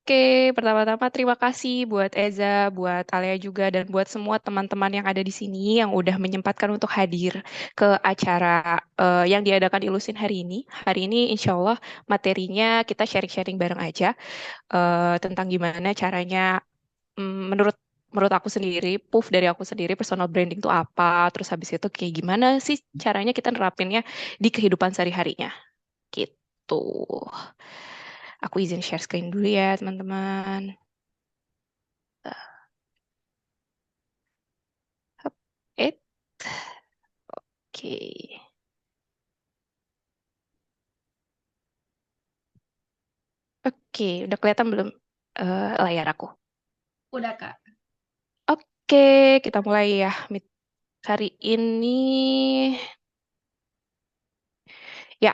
Oke, pertama-tama terima kasih buat Eza, buat Alia juga, dan buat semua teman-teman yang ada di sini yang udah menyempatkan untuk hadir ke acara yang diadakan Ilusin hari ini. Hari ini insya Allah materinya kita sharing-sharing bareng aja tentang gimana caranya menurut menurut aku sendiri, proof dari aku sendiri, personal branding itu apa, terus habis itu kayak gimana sih caranya kita nerapinnya di kehidupan sehari-harinya, gitu. Aku izin share screen dulu ya, teman-teman. Hup, oke. Oke, udah kelihatan belum layar aku? Udah, Kak. Oke, kita mulai ya. Hari ini, ya,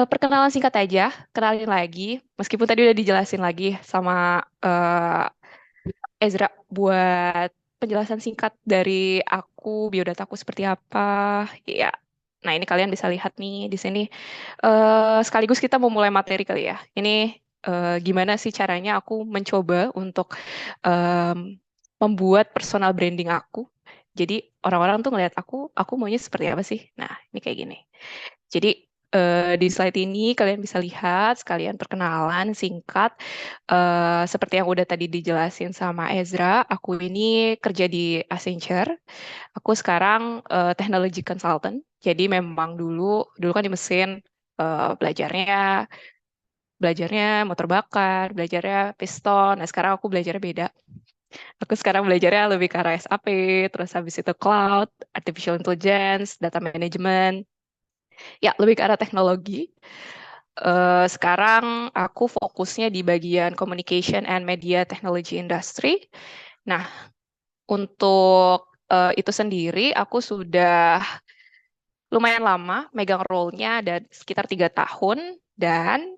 perkenalan singkat aja. Kenalin lagi, meskipun tadi udah dijelasin lagi sama Ezra buat penjelasan singkat dari aku, biodataku seperti apa. Ya, nah ini kalian bisa lihat nih di sini. Sekaligus kita mau mulai materi kali ya. Ini gimana sih caranya aku mencoba untuk em, membuat personal branding aku. Jadi orang-orang tuh ngeliat aku maunya seperti apa sih? Nah, ini kayak gini. Jadi di slide ini kalian bisa lihat sekalian perkenalan singkat. Seperti yang udah tadi dijelasin sama Ezra, aku ini kerja di Accenture. Aku sekarang technology consultant. Jadi memang dulu kan di mesin belajarnya belajarnya motor bakar, belajarnya piston. Nah, sekarang aku belajarnya beda. Aku sekarang belajarnya lebih ke arah SAP, terus habis itu cloud, artificial intelligence, data management. Ya, lebih ke arah teknologi. Sekarang aku fokusnya di bagian communication and media technology industry. Nah, untuk itu sendiri, aku sudah lumayan lama megang role-nya, ada sekitar 3 tahun, dan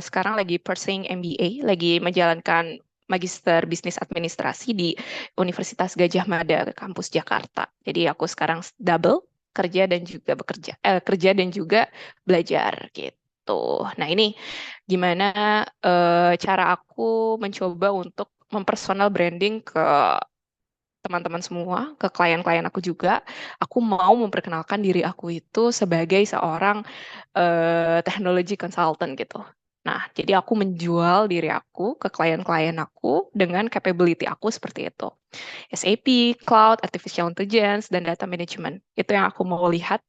sekarang lagi pursuing MBA, lagi menjalankan Magister Bisnis Administrasi di Universitas Gajah Mada, kampus Jakarta. Jadi aku sekarang double kerja dan juga kerja dan juga belajar gitu. Nah ini gimana cara aku mencoba untuk mempersonal branding ke teman-teman semua, ke klien-klien aku juga, aku mau memperkenalkan diri aku itu sebagai seorang technology consultant gitu. Nah, jadi aku menjual diri aku ke klien-klien aku dengan capability aku seperti itu. SAP, Cloud, Artificial Intelligence, dan Data Management. Itu yang aku mau lihat,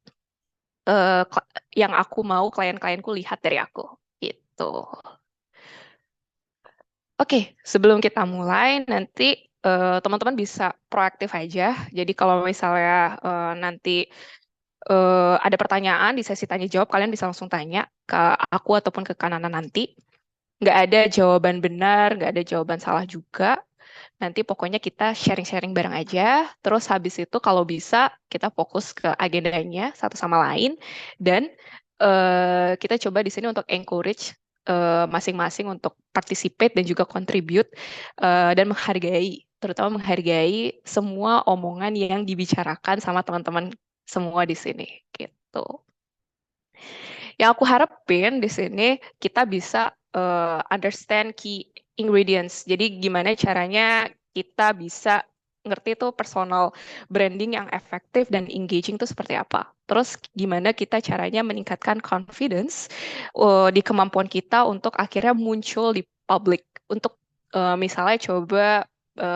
yang aku mau klien-klienku lihat dari aku. Gitu. Oke, sebelum kita mulai, nanti teman-teman bisa proaktif aja. Jadi kalau misalnya nanti ada pertanyaan di sesi tanya jawab, kalian bisa langsung tanya ke aku ataupun ke Kanana nanti. Nggak ada jawaban benar, nggak ada jawaban salah juga. Nanti pokoknya kita sharing-sharing bareng aja. Terus habis itu kalau bisa kita fokus ke agendanya satu sama lain. Dan kita coba di sini untuk encourage masing-masing untuk participate dan juga contribute dan menghargai, terutama menghargai semua omongan yang dibicarakan sama teman-teman semua di sini gitu. Yang aku harapin di sini kita bisa understand key ingredients. Jadi gimana caranya kita bisa ngerti tuh personal branding yang efektif dan engaging tuh seperti apa. Terus gimana kita caranya meningkatkan confidence di kemampuan kita untuk akhirnya muncul di public. Untuk misalnya coba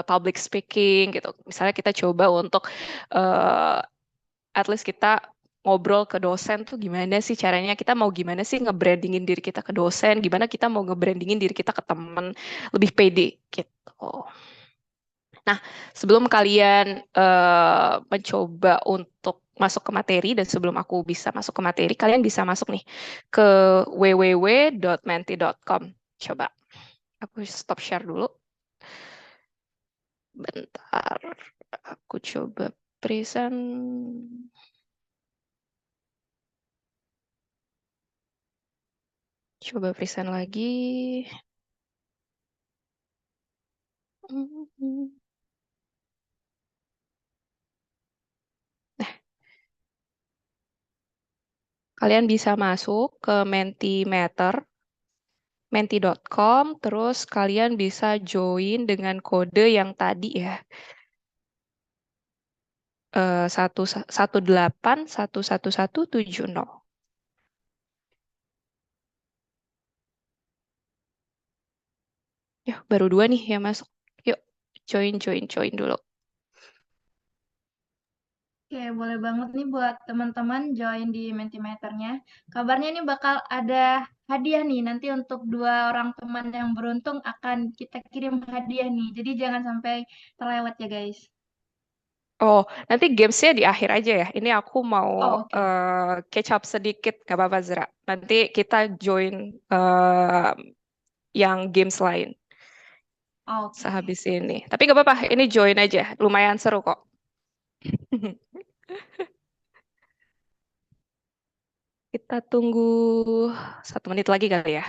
public speaking gitu. Misalnya kita coba untuk eh, at least kita ngobrol ke dosen tuh gimana sih caranya, kita mau gimana sih nge-brandingin diri kita ke dosen, gimana kita mau nge-brandingin diri kita ke temen lebih pede gitu. Nah, sebelum kalian mencoba untuk masuk ke materi dan sebelum aku bisa masuk ke materi, kalian bisa masuk nih ke www.menti.com. Coba aku stop share dulu. Bentar, aku coba present. Coba present lagi. Kalian bisa masuk ke Mentimeter. menti.com, terus kalian bisa join dengan kode yang tadi ya, 1811170. Ya, baru 2 nih yang masuk. Yuk, join dulu. Oke, boleh banget nih buat teman-teman join di Mentimeternya. Kabarnya nih bakal ada hadiah nih. Nanti untuk 2 orang teman yang beruntung akan kita kirim hadiah nih. Jadi jangan sampai terlewat ya guys. Oh, nanti gamesnya di akhir aja ya. Ini aku mau Oh, oke. catch up sedikit, gak apa-apa Zra. Nanti kita join yang games lain Oke. sehabis ini. Tapi gak apa-apa, ini join aja. Lumayan seru kok. Kita tunggu 1 menit lagi kali ya.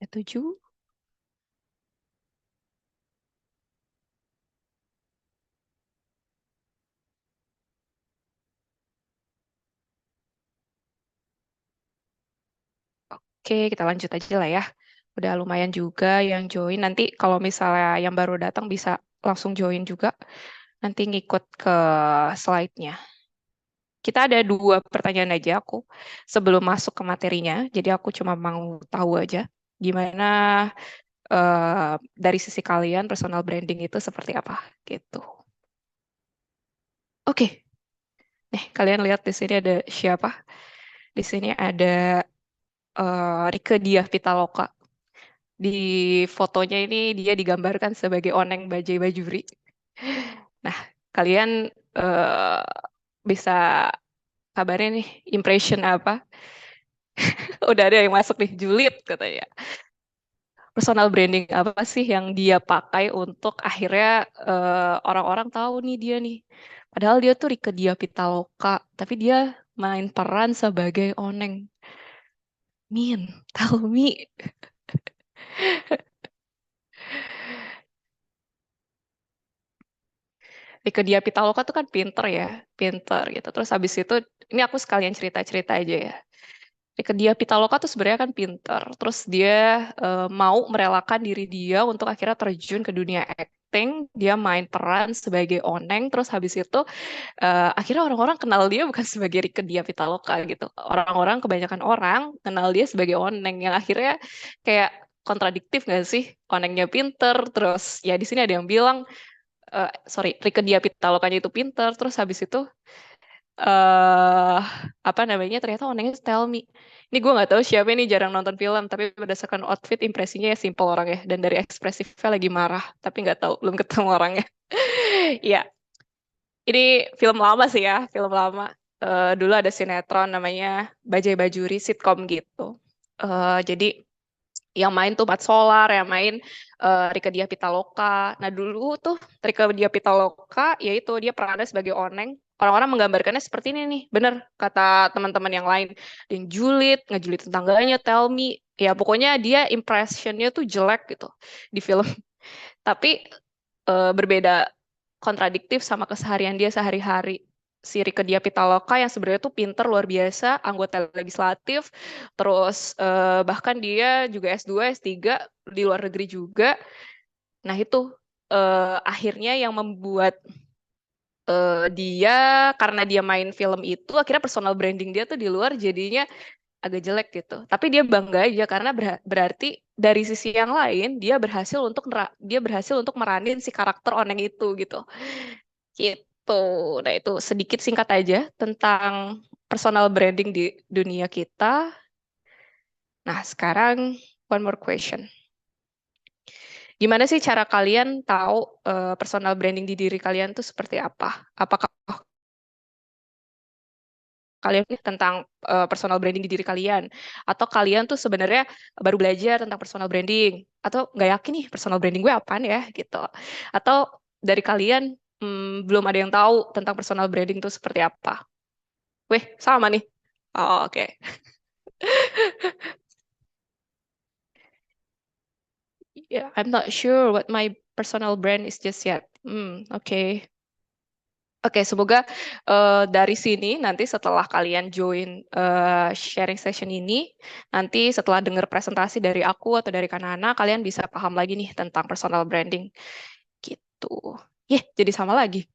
Ya, 7. Oke, kita lanjut aja lah ya. Udah lumayan juga yang join. Nanti kalau misalnya yang baru datang bisa langsung join juga. Nanti ngikut ke slide-nya. Kita ada 2 pertanyaan aja aku sebelum masuk ke materinya. Jadi aku cuma mau tahu aja gimana dari sisi kalian personal branding itu seperti apa gitu. Oke, nih kalian lihat di sini ada siapa? Di sini ada Rieke Diah Pitaloka. Di fotonya ini dia digambarkan sebagai Oneng Bajai Bajuri. Nah, kalian eh, bisa kabarnya nih impression apa? Udah ada yang masuk nih, julid katanya. Personal branding apa sih yang dia pakai untuk akhirnya orang-orang tahu nih dia nih. Padahal dia tuh Rieke Diah Pitaloka, tapi dia main peran sebagai Oneng. Min, tahu Mi. Rieke Diah Pitaloka tuh kan pinter ya, pinter gitu. Terus habis itu, ini aku sekalian cerita-cerita aja ya. Rieke Diah Pitaloka tuh sebenarnya kan pinter. Terus dia mau merelakan diri dia untuk akhirnya terjun ke dunia acting. Dia main peran sebagai Oneng. Terus habis itu akhirnya orang-orang kenal dia bukan sebagai Rieke Diah Pitaloka gitu. Orang-orang, kebanyakan orang kenal dia sebagai Oneng yang akhirnya kayak kontradiktif gak sih? Onengnya pinter, terus ya di sini ada yang bilang, sorry, Rieke Diah Pitalokanya itu pinter, terus habis itu eh apa namanya ternyata Onengnya Tell Me. Ini gue nggak tahu siapa ini, jarang nonton film, tapi berdasarkan outfit impresinya ya simple orang ya, dan dari ekspresifnya lagi marah, tapi nggak tahu, belum ketemu orangnya. Ya, ini film lama sih ya, film lama. Dulu ada sinetron namanya Bajai Bajuri, sitkom gitu. Jadi yang main tuh Mat Solar, yang main Rieke Diah Pitaloka. Nah dulu tuh Rieke Diah Pitaloka, yaitu dia perannya sebagai Oneng. Orang-orang menggambarkannya seperti ini nih, bener kata teman-teman yang lain. Yang julid, ngejulit tetangganya, tell me. Ya pokoknya dia impressionnya tuh jelek gitu di film. Tapi berbeda, kontradiktif sama keseharian dia sehari-hari. Si Rieke Diah Pitaloka yang sebenarnya tuh pinter luar biasa, anggota legislatif, terus bahkan dia juga S2, S3 di luar negeri juga. Nah itu akhirnya yang membuat dia, karena dia main film itu, akhirnya personal branding dia tuh di luar jadinya agak jelek gitu. Tapi dia bangga aja karena berarti dari sisi yang lain dia berhasil untuk meranin si karakter Oneng itu gitu. Gitu. Nah, itu sedikit singkat aja tentang personal branding di dunia kita. Nah, sekarang one more question. Gimana sih cara kalian tahu personal branding di diri kalian tuh seperti apa? Apakah kalian ini tentang personal branding di diri kalian, atau kalian tuh sebenarnya baru belajar tentang personal branding, atau nggak yakin nih personal branding gue apaan ya gitu, atau dari kalian belum ada yang tahu tentang personal branding tuh seperti apa? Weh, sama nih. Oh, oke. Yeah, I'm not sure what my personal brand is just yet. Oke. Oke, semoga dari sini nanti setelah kalian join sharing session ini, nanti setelah dengar presentasi dari aku atau dari Kanana, kalian bisa paham lagi nih tentang personal branding gitu. Jadi sama lagi.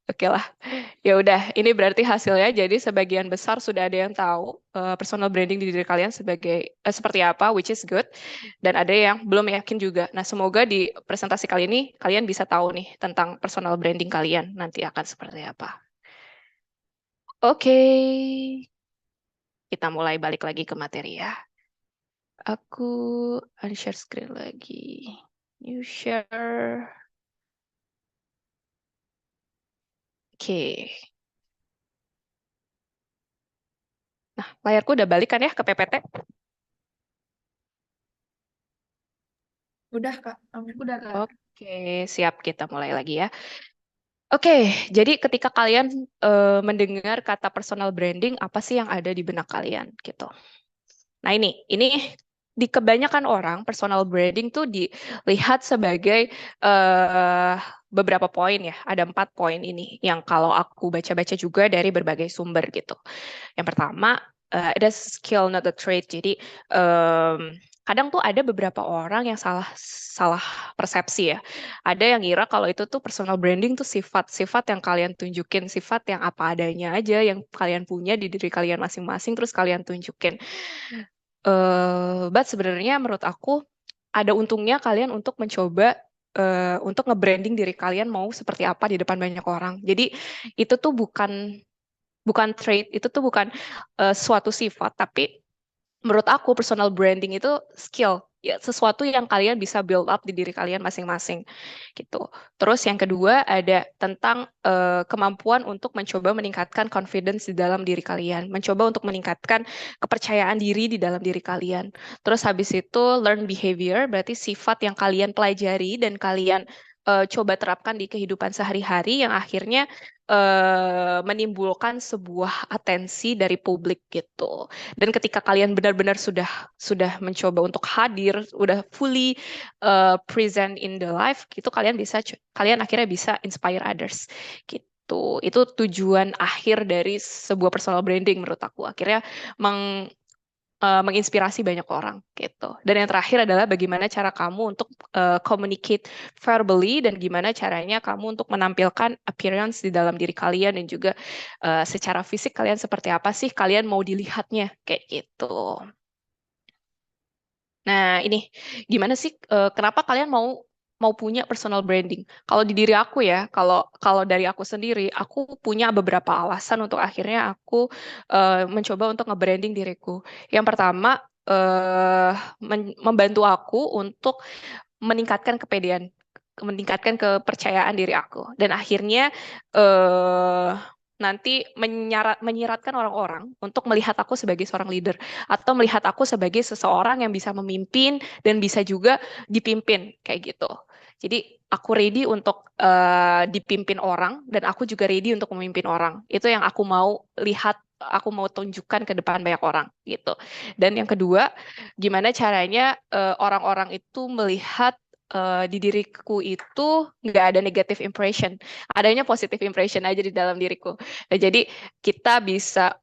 Oke lah. Ya udah, ini berarti hasilnya. Jadi sebagian besar sudah ada yang tahu personal branding di diri kalian sebagai seperti apa, which is good. Dan ada yang belum yakin juga. Nah, semoga di presentasi kali ini kalian bisa tahu nih tentang personal branding kalian nanti akan seperti apa. Oke, kita mulai balik lagi ke materi ya. Aku unshare screen lagi. New share. Oke. Nah, layarku udah balik kan ya ke PPT? Udah, Kak. Udah, Kak. Oke, siap, kita mulai lagi ya. Oke, jadi ketika kalian mendengar kata personal branding, apa sih yang ada di benak kalian gitu? Nah ini di kebanyakan orang personal branding tuh dilihat sebagai eh, beberapa poin ya. Ada 4 poin ini yang kalau aku baca-baca juga dari berbagai sumber gitu. Yang pertama, it is skill not a trait. Jadi kadang tuh ada beberapa orang yang salah salah persepsi ya. Ada yang ngira kalau itu tuh personal branding tuh sifat-sifat yang kalian tunjukin, sifat yang apa adanya aja yang kalian punya di diri kalian masing-masing terus kalian tunjukin. But sebenarnya menurut aku ada untungnya kalian untuk mencoba untuk nge-branding diri kalian mau seperti apa di depan banyak orang. Jadi itu tuh bukan bukan trait, itu tuh bukan suatu sifat, tapi menurut aku personal branding itu skill, ya sesuatu yang kalian bisa build up di diri kalian masing-masing gitu. Terus yang kedua ada tentang kemampuan untuk mencoba meningkatkan confidence di dalam diri kalian, mencoba untuk meningkatkan kepercayaan diri di dalam diri kalian. Terus habis itu learn behavior, berarti sifat yang kalian pelajari dan kalian coba terapkan di kehidupan sehari-hari yang akhirnya menimbulkan sebuah atensi dari publik gitu. Dan ketika kalian benar-benar sudah mencoba untuk hadir, udah fully present in the life, gitu kalian akhirnya bisa inspire others gitu. Itu tujuan akhir dari sebuah personal branding menurut aku. Akhirnya menginspirasi banyak orang gitu. Dan yang terakhir adalah bagaimana cara kamu untuk communicate verbally dan gimana caranya kamu untuk menampilkan appearance di dalam diri kalian dan juga secara fisik kalian seperti apa sih kalian mau dilihatnya kayak gitu. Nah, ini gimana sih kenapa kalian mau mau punya personal branding? Kalau di diri aku ya, kalau kalau dari aku sendiri, aku punya beberapa alasan untuk akhirnya aku mencoba untuk nge-branding diriku. Yang pertama, eh membantu aku untuk meningkatkan kepedean, meningkatkan kepercayaan diri aku. Dan akhirnya eh nanti menyiratkan orang-orang untuk melihat aku sebagai seorang leader atau melihat aku sebagai seseorang yang bisa memimpin dan bisa juga dipimpin kayak gitu. Jadi aku ready untuk dipimpin orang dan aku juga ready untuk memimpin orang. Itu yang aku mau lihat, aku mau tunjukkan ke depan banyak orang gitu. Dan yang kedua, gimana caranya orang-orang itu melihat di diriku itu nggak ada negative impression, adanya positive impression aja di dalam diriku. Nah, jadi kita bisa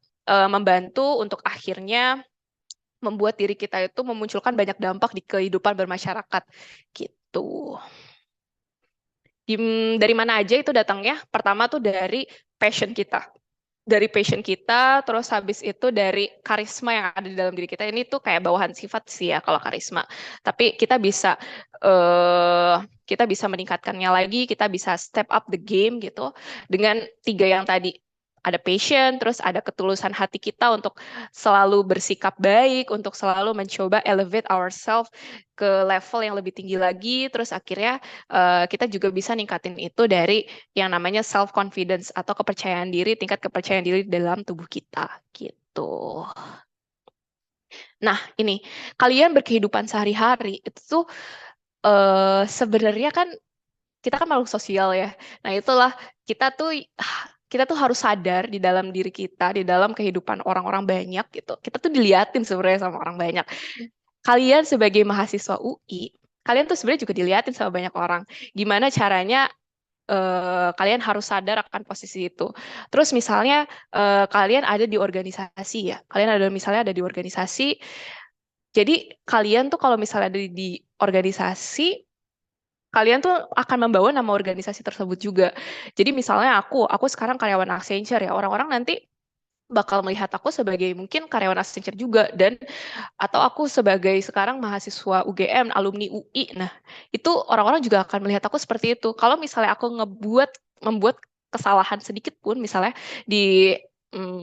membantu untuk akhirnya membuat diri kita itu memunculkan banyak dampak di kehidupan bermasyarakat gitu. Dari mana aja itu datangnya? Pertama tuh dari passion kita. Dari passion kita, terus habis itu dari karisma yang ada di dalam diri kita. Ini tuh kayak bawahan sifat sih ya kalau karisma. Tapi kita bisa meningkatkannya lagi, kita bisa step up the game gitu dengan 3 yang tadi. Ada passion, terus ada ketulusan hati kita untuk selalu bersikap baik, untuk selalu mencoba elevate ourselves ke level yang lebih tinggi lagi, terus akhirnya kita juga bisa ningkatin itu dari yang namanya self confidence atau kepercayaan diri, tingkat kepercayaan diri dalam tubuh kita gitu. Nah, ini kalian berkehidupan sehari-hari itu tuh sebenarnya kan kita kan makhluk sosial ya. Nah, itulah kita tuh kita tuh harus sadar di dalam diri kita, di dalam kehidupan orang-orang banyak gitu. Kita tuh diliatin sebenarnya sama orang banyak. Kalian sebagai mahasiswa UI kalian tuh sebenarnya juga diliatin sama banyak orang. Gimana caranya kalian harus sadar akan posisi itu. Terus misalnya kalian ada di organisasi ya, kalian ada misalnya ada di organisasi, jadi kalian tuh kalau misalnya ada di organisasi, kalian tuh akan membawa nama organisasi tersebut juga. Jadi misalnya aku sekarang karyawan Accenture ya, orang-orang nanti bakal melihat aku sebagai mungkin karyawan Accenture juga dan atau aku sebagai sekarang mahasiswa UGM, alumni UI. Nah, itu orang-orang juga akan melihat aku seperti itu. Kalau misalnya aku membuat kesalahan sedikit pun, misalnya di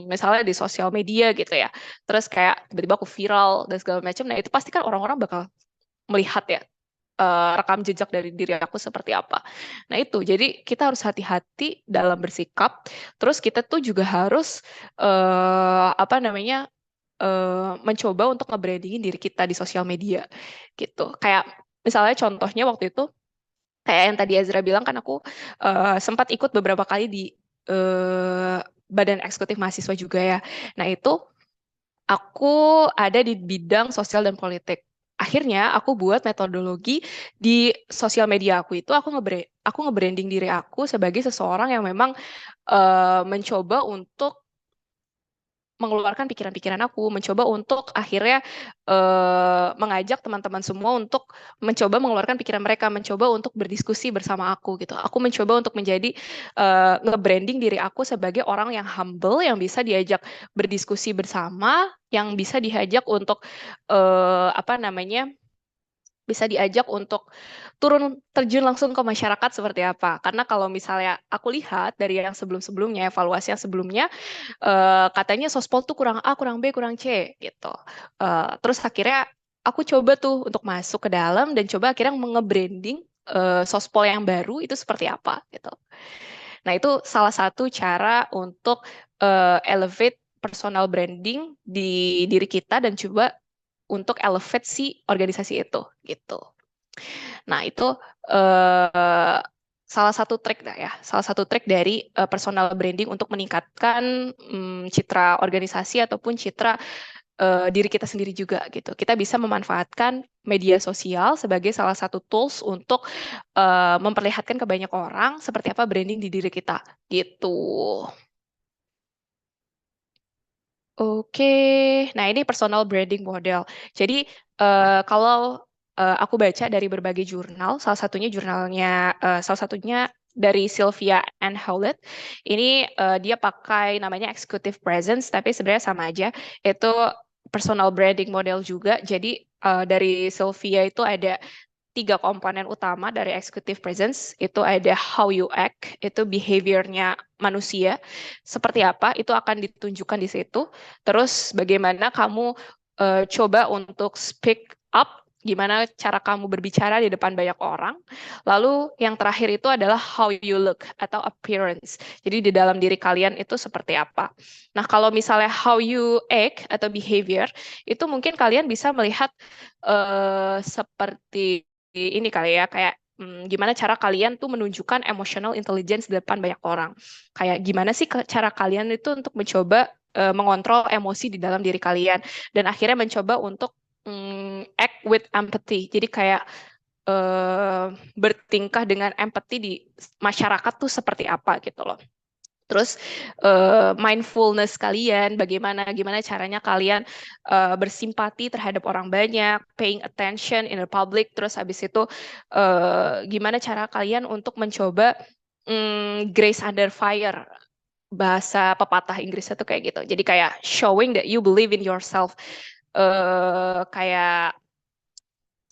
misalnya di sosial media gitu ya, terus kayak tiba-tiba aku viral dan segala macam, nah itu pasti kan orang-orang bakal melihat ya rekam jejak dari diri aku seperti apa. Nah itu, jadi kita harus hati-hati dalam bersikap. Terus kita tuh juga harus apa namanya mencoba untuk nge-brandingin diri kita di sosial media gitu. Kayak misalnya contohnya waktu itu kayak yang tadi Ezra bilang kan aku sempat ikut beberapa kali di eh, Badan Eksekutif Mahasiswa juga ya. Nah itu aku ada di bidang sosial dan politik. Akhirnya aku buat metodologi di sosial media aku itu aku nge-branding diri aku sebagai seseorang yang memang mencoba untuk mengeluarkan pikiran-pikiran aku, mencoba untuk akhirnya mengajak teman-teman semua untuk mencoba mengeluarkan pikiran mereka, mencoba untuk berdiskusi bersama aku gitu. Aku mencoba untuk menjadi nge-branding diri aku sebagai orang yang humble, yang bisa diajak berdiskusi bersama, yang bisa diajak untuk apa namanya? Bisa diajak untuk turun terjun langsung ke masyarakat seperti apa. Karena kalau misalnya aku lihat dari yang sebelum-sebelumnya, evaluasi yang sebelumnya, katanya sospol tuh kurang A, kurang B, kurang C gitu. Terus akhirnya aku coba tuh untuk masuk ke dalam dan coba akhirnya nge-branding sospol yang baru itu seperti apa gitu. Nah itu salah satu cara untuk elevate personal branding di diri kita dan coba untuk elevate si organisasi itu gitu. Nah, itu eh, salah satu trik dah ya, salah satu trik dari personal branding untuk meningkatkan citra organisasi ataupun citra diri kita sendiri juga gitu. Kita bisa memanfaatkan media sosial sebagai salah satu tools untuk memperlihatkan ke banyak orang seperti apa branding di diri kita gitu. Oke, nah ini personal branding model. Jadi kalau aku baca dari berbagai jurnal, salah satunya dari Sylvia Ann Howlett. Ini dia pakai namanya executive presence, tapi sebenarnya sama aja. Itu personal branding model juga. Jadi dari Sylvia itu ada tiga komponen utama dari executive presence. Itu ada how you act, itu behaviornya manusia, seperti apa, itu akan ditunjukkan di situ. Terus bagaimana kamu coba untuk speak up, gimana cara kamu berbicara di depan banyak orang. Lalu yang terakhir itu adalah how you look atau appearance. Jadi di dalam diri kalian itu seperti apa. Nah, kalau misalnya how you act atau behavior, itu mungkin kalian bisa melihat seperti ini kali ya, kayak gimana cara kalian tuh menunjukkan emotional intelligence di depan banyak orang. Kayak gimana sih cara kalian itu untuk mencoba mengontrol emosi di dalam diri kalian dan akhirnya mencoba untuk act with empathy. Jadi kayak eh, bertingkah dengan empathy di masyarakat tuh seperti apa gitu loh. Terus mindfulness kalian, gimana caranya kalian bersimpati terhadap orang banyak, paying attention in the public. Terus habis itu gimana cara kalian untuk mencoba grace under fire. Bahasa pepatah Inggrisnya tuh kayak gitu. Jadi kayak showing that you believe in yourself. Kayak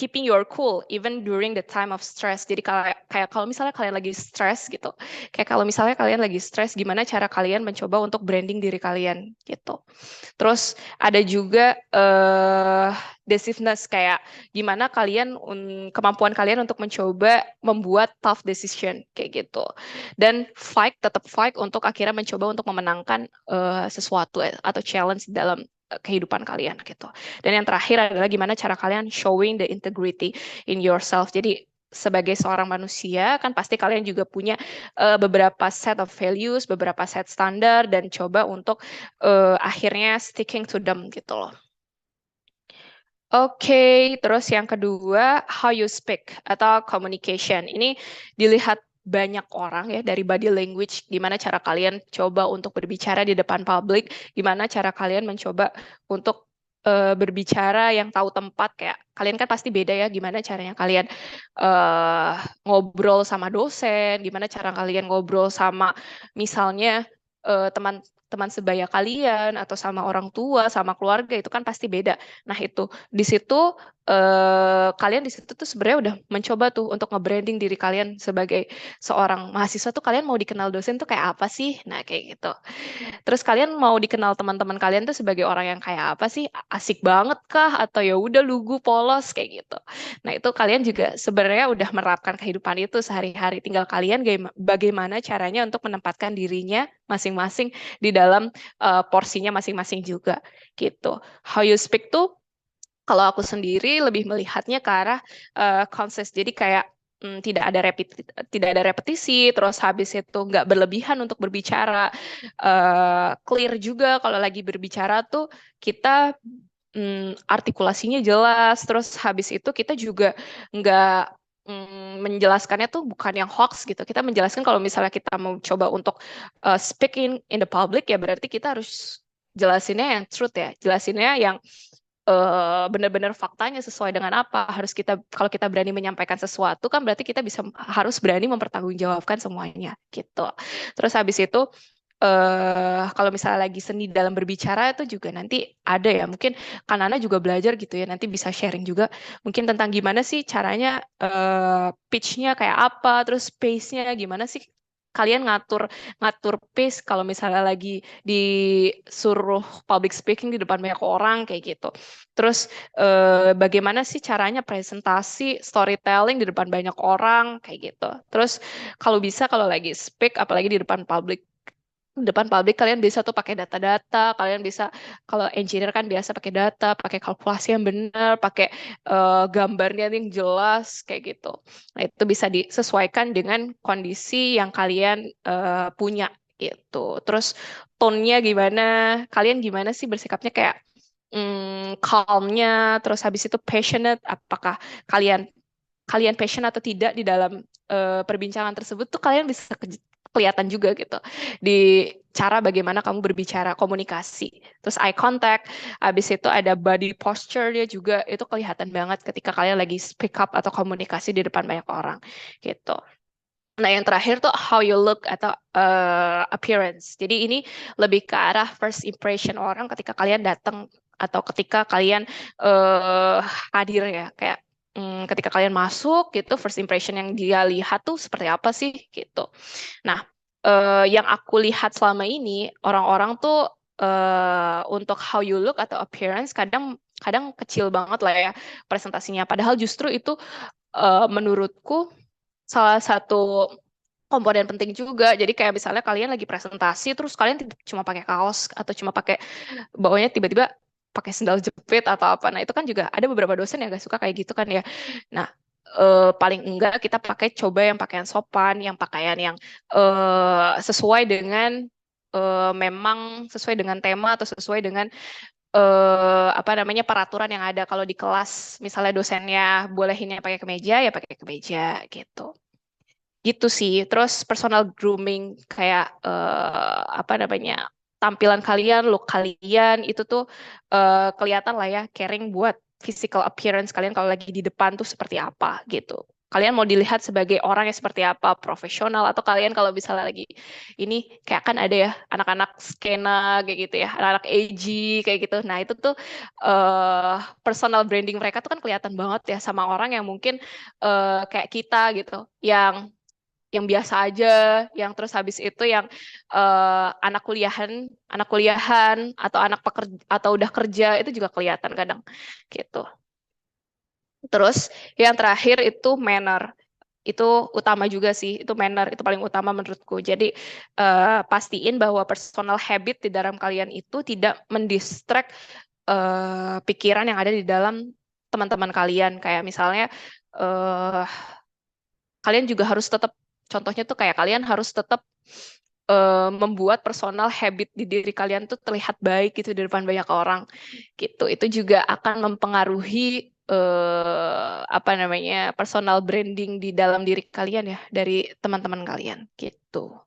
keeping your cool even during the time of stress. Jadi kayak kalau misalnya kalian lagi stress gitu, kayak kalau misalnya kalian lagi stress, gimana cara kalian mencoba untuk branding diri kalian gitu. Terus ada juga decisiveness, kayak gimana kemampuan kalian untuk mencoba membuat tough decision kayak gitu. Dan tetap fight untuk akhirnya mencoba untuk memenangkan sesuatu atau challenge dalam kehidupan kalian gitu. Dan yang terakhir adalah gimana cara kalian showing the integrity in yourself. Jadi sebagai seorang manusia kan pasti kalian juga punya beberapa set of values, beberapa set standar dan coba untuk akhirnya sticking to them gitu loh. Oke, terus yang kedua, how you speak atau communication. Ini dilihat banyak orang ya dari body language, gimana cara kalian coba untuk berbicara di depan publik, gimana cara kalian mencoba untuk berbicara yang tahu tempat, kayak kalian kan pasti beda ya, gimana caranya kalian eh, ngobrol sama dosen, gimana cara kalian ngobrol sama misalnya teman-teman sebaya kalian atau sama orang tua, sama keluarga itu kan pasti beda. Nah, itu di situ kalian di situ tuh sebenarnya udah mencoba tuh untuk nge-branding diri kalian sebagai seorang mahasiswa tuh kalian mau dikenal dosen tuh kayak apa sih? Nah, kayak gitu. Terus kalian mau dikenal teman-teman kalian tuh sebagai orang yang kayak apa sih? Asik banget kah? Atau ya udah lugu polos kayak gitu. Nah, itu kalian juga sebenarnya udah menerapkan kehidupan itu sehari-hari. Tinggal kalian bagaimana caranya untuk menempatkan dirinya masing-masing di dalam porsinya masing-masing juga gitu. How you speak tuh kalau aku sendiri lebih melihatnya ke arah konses. Jadi kayak tidak ada repetisi, terus habis itu nggak berlebihan untuk berbicara. Clear juga kalau lagi berbicara tuh kita artikulasinya jelas, terus habis itu kita juga nggak menjelaskannya tuh bukan yang hoax gitu. Kita menjelaskan kalau misalnya kita mau coba untuk speak in the public ya berarti kita harus jelasinnya yang truth ya, jelasinnya yang benar-benar faktanya sesuai dengan apa harus kita kalau kita berani menyampaikan sesuatu kan berarti kita harus berani mempertanggungjawabkan semuanya gitu. Terus habis itu kalau misalnya lagi seni dalam berbicara itu juga nanti ada ya mungkin Kanana juga belajar gitu ya nanti bisa sharing juga mungkin tentang gimana sih caranya pitch-nya kayak apa terus pace-nya gimana sih kalian ngatur ngatur pace kalau misalnya lagi disuruh public speaking di depan banyak orang kayak gitu. Terus bagaimana sih caranya presentasi, storytelling di depan banyak orang kayak gitu. Terus kalau bisa kalau lagi speak, apalagi di depan publik kalian bisa tuh pakai data-data, kalian bisa kalau engineer kan biasa pakai data, pakai kalkulasi yang benar, pakai gambarnya yang jelas kayak gitu. Nah, itu bisa disesuaikan dengan kondisi yang kalian punya gitu. Terus tone-nya gimana? Kalian gimana sih bersikapnya kayak calm-nya, terus habis itu passionate, apakah kalian kalian passion atau tidak di dalam perbincangan tersebut tuh kalian bisa kelihatan juga gitu di cara bagaimana kamu berbicara komunikasi terus eye contact habis itu ada body posture dia juga itu kelihatan banget ketika kalian lagi speak up atau komunikasi di depan banyak orang gitu. Nah, yang terakhir tuh how you look atau appearance. Jadi ini lebih ke arah first impression orang ketika kalian datang atau ketika kalian uh, hadir ya. Kayak ketika kalian masuk gitu, first impression yang dia lihat tuh seperti apa sih gitu. Nah, yang aku lihat selama ini orang-orang tuh untuk how you look atau appearance kadang kadang kecil banget lah ya presentasinya. Padahal justru itu menurutku salah satu komponen penting juga. Jadi kayak misalnya kalian lagi presentasi terus kalian cuma pakai kaos atau cuma pakai bawahnya tiba-tiba pakai sendal jepit atau apa. Nah, itu kan juga ada beberapa dosen yang gak suka kayak gitu kan ya. Nah, paling enggak kita coba yang pakaian sopan, yang pakaian yang sesuai dengan memang sesuai dengan tema atau sesuai dengan apa namanya peraturan yang ada kalau di kelas misalnya dosennya bolehinnya pakai kemeja ya pakai kemeja gitu. Gitu sih. Terus personal grooming kayak apa namanya tampilan kalian, look kalian itu tuh kelihatan lah ya caring buat physical appearance kalian kalau lagi di depan tuh seperti apa gitu. Kalian mau dilihat sebagai orang yang seperti apa, profesional atau kalian kalau misalnya lagi ini kayak kan ada ya anak-anak skena kayak gitu ya, anak-anak edgy kayak gitu. Nah, itu tuh eh personal branding mereka tuh kan kelihatan banget ya sama orang yang mungkin kayak kita gitu, yang biasa aja, yang terus habis itu yang anak kuliahan atau anak pekerja atau udah kerja itu juga kelihatan kadang gitu. Terus yang terakhir itu manner. Itu utama juga sih, itu manner itu paling utama menurutku. Jadi pastiin bahwa personal habit di dalam kalian itu tidak mendistract pikiran yang ada di dalam teman-teman kalian. Kayak misalnya eh, kalian juga harus tetap contohnya tuh kayak kalian harus tetap membuat personal habit di diri kalian tuh terlihat baik gitu di depan banyak orang gitu. Itu juga akan mempengaruhi apa namanya personal branding di dalam diri kalian ya dari teman-teman kalian gitu.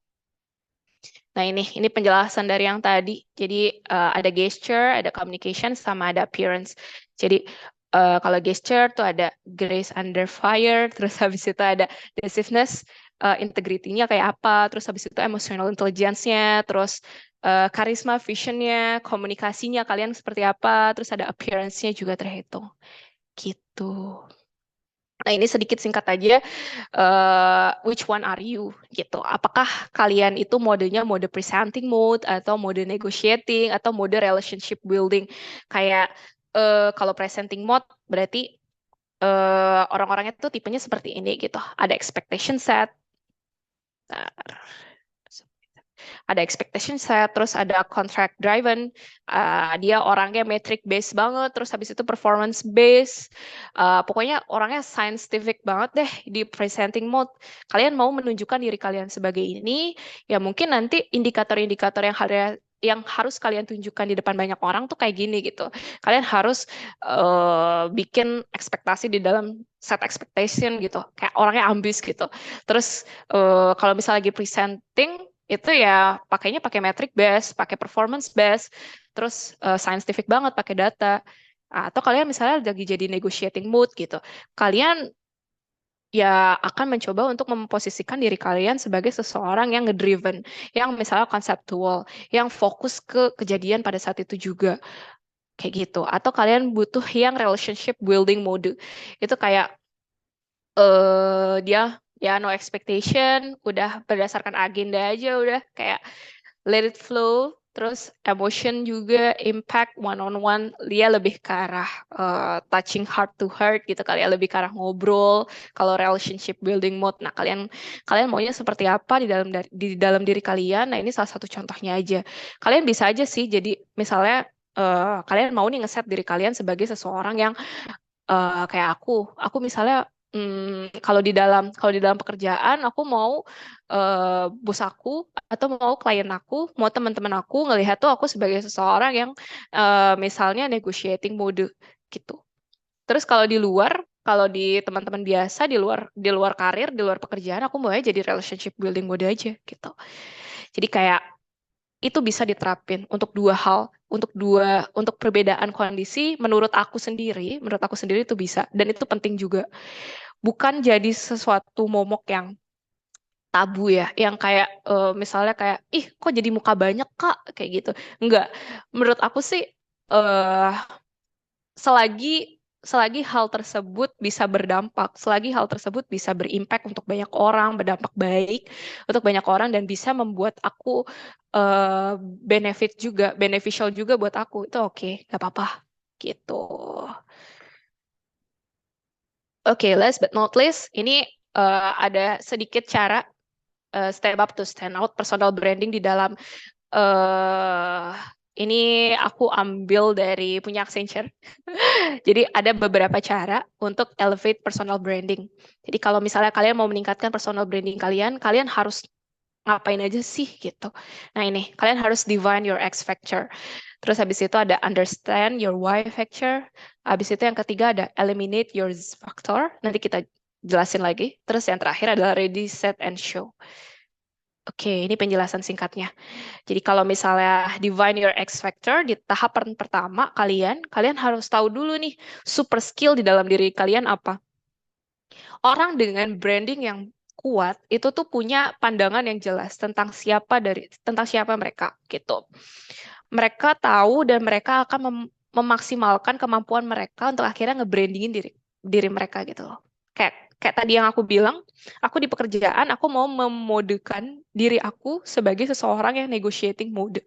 Nah ini penjelasan dari yang tadi. Jadi ada gesture, ada communication, sama ada appearance. Jadi kalau gesture tuh ada grace under fire, terus habis itu ada decisiveness, integrity-nya kayak apa, terus habis itu emotional intelligence-nya, terus karisma, vision-nya, komunikasinya kalian seperti apa, terus ada appearance-nya juga terhitung. Gitu. Nah, ini sedikit singkat aja, which one are you gitu. Apakah kalian itu modenya mode presenting mode atau mode negotiating atau mode relationship building? Kayak kalau presenting mode berarti orang-orangnya tuh tipenya seperti ini gitu. Ada expectation set. Nah, ada expectation set, terus ada contract driven, dia orangnya metric based banget, terus habis itu performance based, pokoknya orangnya scientific banget deh di presenting mode. Kalian mau menunjukkan diri kalian sebagai ini, ya mungkin nanti indikator-indikator yang harus kalian tunjukkan di depan banyak orang tuh kayak gini gitu. Kalian harus bikin ekspektasi di dalam set expectation gitu, kayak orangnya ambis gitu. Terus kalau misalnya lagi presenting itu ya pakainya pakai metric base, pakai performance base, terus scientific banget pakai data. Atau kalian misalnya lagi jadi negotiating mood gitu. Kalian ya akan mencoba untuk memposisikan diri kalian sebagai seseorang yang ngedriven, yang misalnya konseptual, yang fokus ke kejadian pada saat itu juga. Kayak gitu. Atau kalian butuh yang relationship building mode. Itu kayak dia ya no expectation, udah berdasarkan agenda aja, udah kayak let it flow, terus emotion juga, impact one on one, dia lebih ke arah touching heart to heart gitu kali ya, lebih ke arah ngobrol. Kalau relationship building mode, nah kalian kalian maunya seperti apa di dalam diri kalian? Nah ini salah satu contohnya aja. Kalian bisa aja sih, jadi misalnya kalian mau nih ngeset diri kalian sebagai seseorang yang kayak aku misalnya kalau di dalam pekerjaan aku mau bos aku atau mau klien aku, mau teman-teman aku ngelihat tuh aku sebagai seseorang yang misalnya negotiating mode gitu. Terus kalau di teman-teman biasa di luar karir, di luar pekerjaan aku mau jadi relationship building mode aja gitu. Jadi kayak itu bisa diterapin untuk dua hal, untuk perbedaan kondisi menurut aku sendiri itu bisa dan itu penting juga. Bukan jadi sesuatu momok yang tabu ya, yang kayak misalnya kayak ih kok jadi muka banyak Kak kayak gitu. Enggak. Menurut aku sih eh selagi selagi hal tersebut bisa berdampak, selagi hal tersebut bisa berimpact untuk banyak orang, berdampak baik untuk banyak orang dan bisa membuat aku beneficial juga buat aku, itu oke, nggak apa-apa gitu. Oke, last but not least, ini ada sedikit cara step up to stand out personal branding di dalam eh ini aku ambil dari punya Accenture. Jadi ada beberapa cara untuk elevate personal branding. Jadi kalau misalnya kalian mau meningkatkan personal branding kalian, kalian harus ngapain aja sih gitu. Nah ini, kalian harus define your X factor. Terus habis itu ada understand your Y factor. Habis itu yang ketiga ada eliminate your Z factor. Nanti kita jelasin lagi. Terus yang terakhir adalah ready, set, and show. Oke, ini penjelasan singkatnya. Jadi kalau misalnya define your X factor di tahapan pertama kalian harus tahu dulu nih super skill di dalam diri kalian apa. Orang dengan branding yang kuat itu tuh punya pandangan yang jelas tentang siapa mereka gitu. Mereka tahu dan mereka akan memaksimalkan kemampuan mereka untuk akhirnya nge-brandingin diri diri mereka gitu loh. Kayak kayak tadi yang aku bilang, aku di pekerjaan aku mau memodekan diri aku sebagai seseorang yang negotiating mode.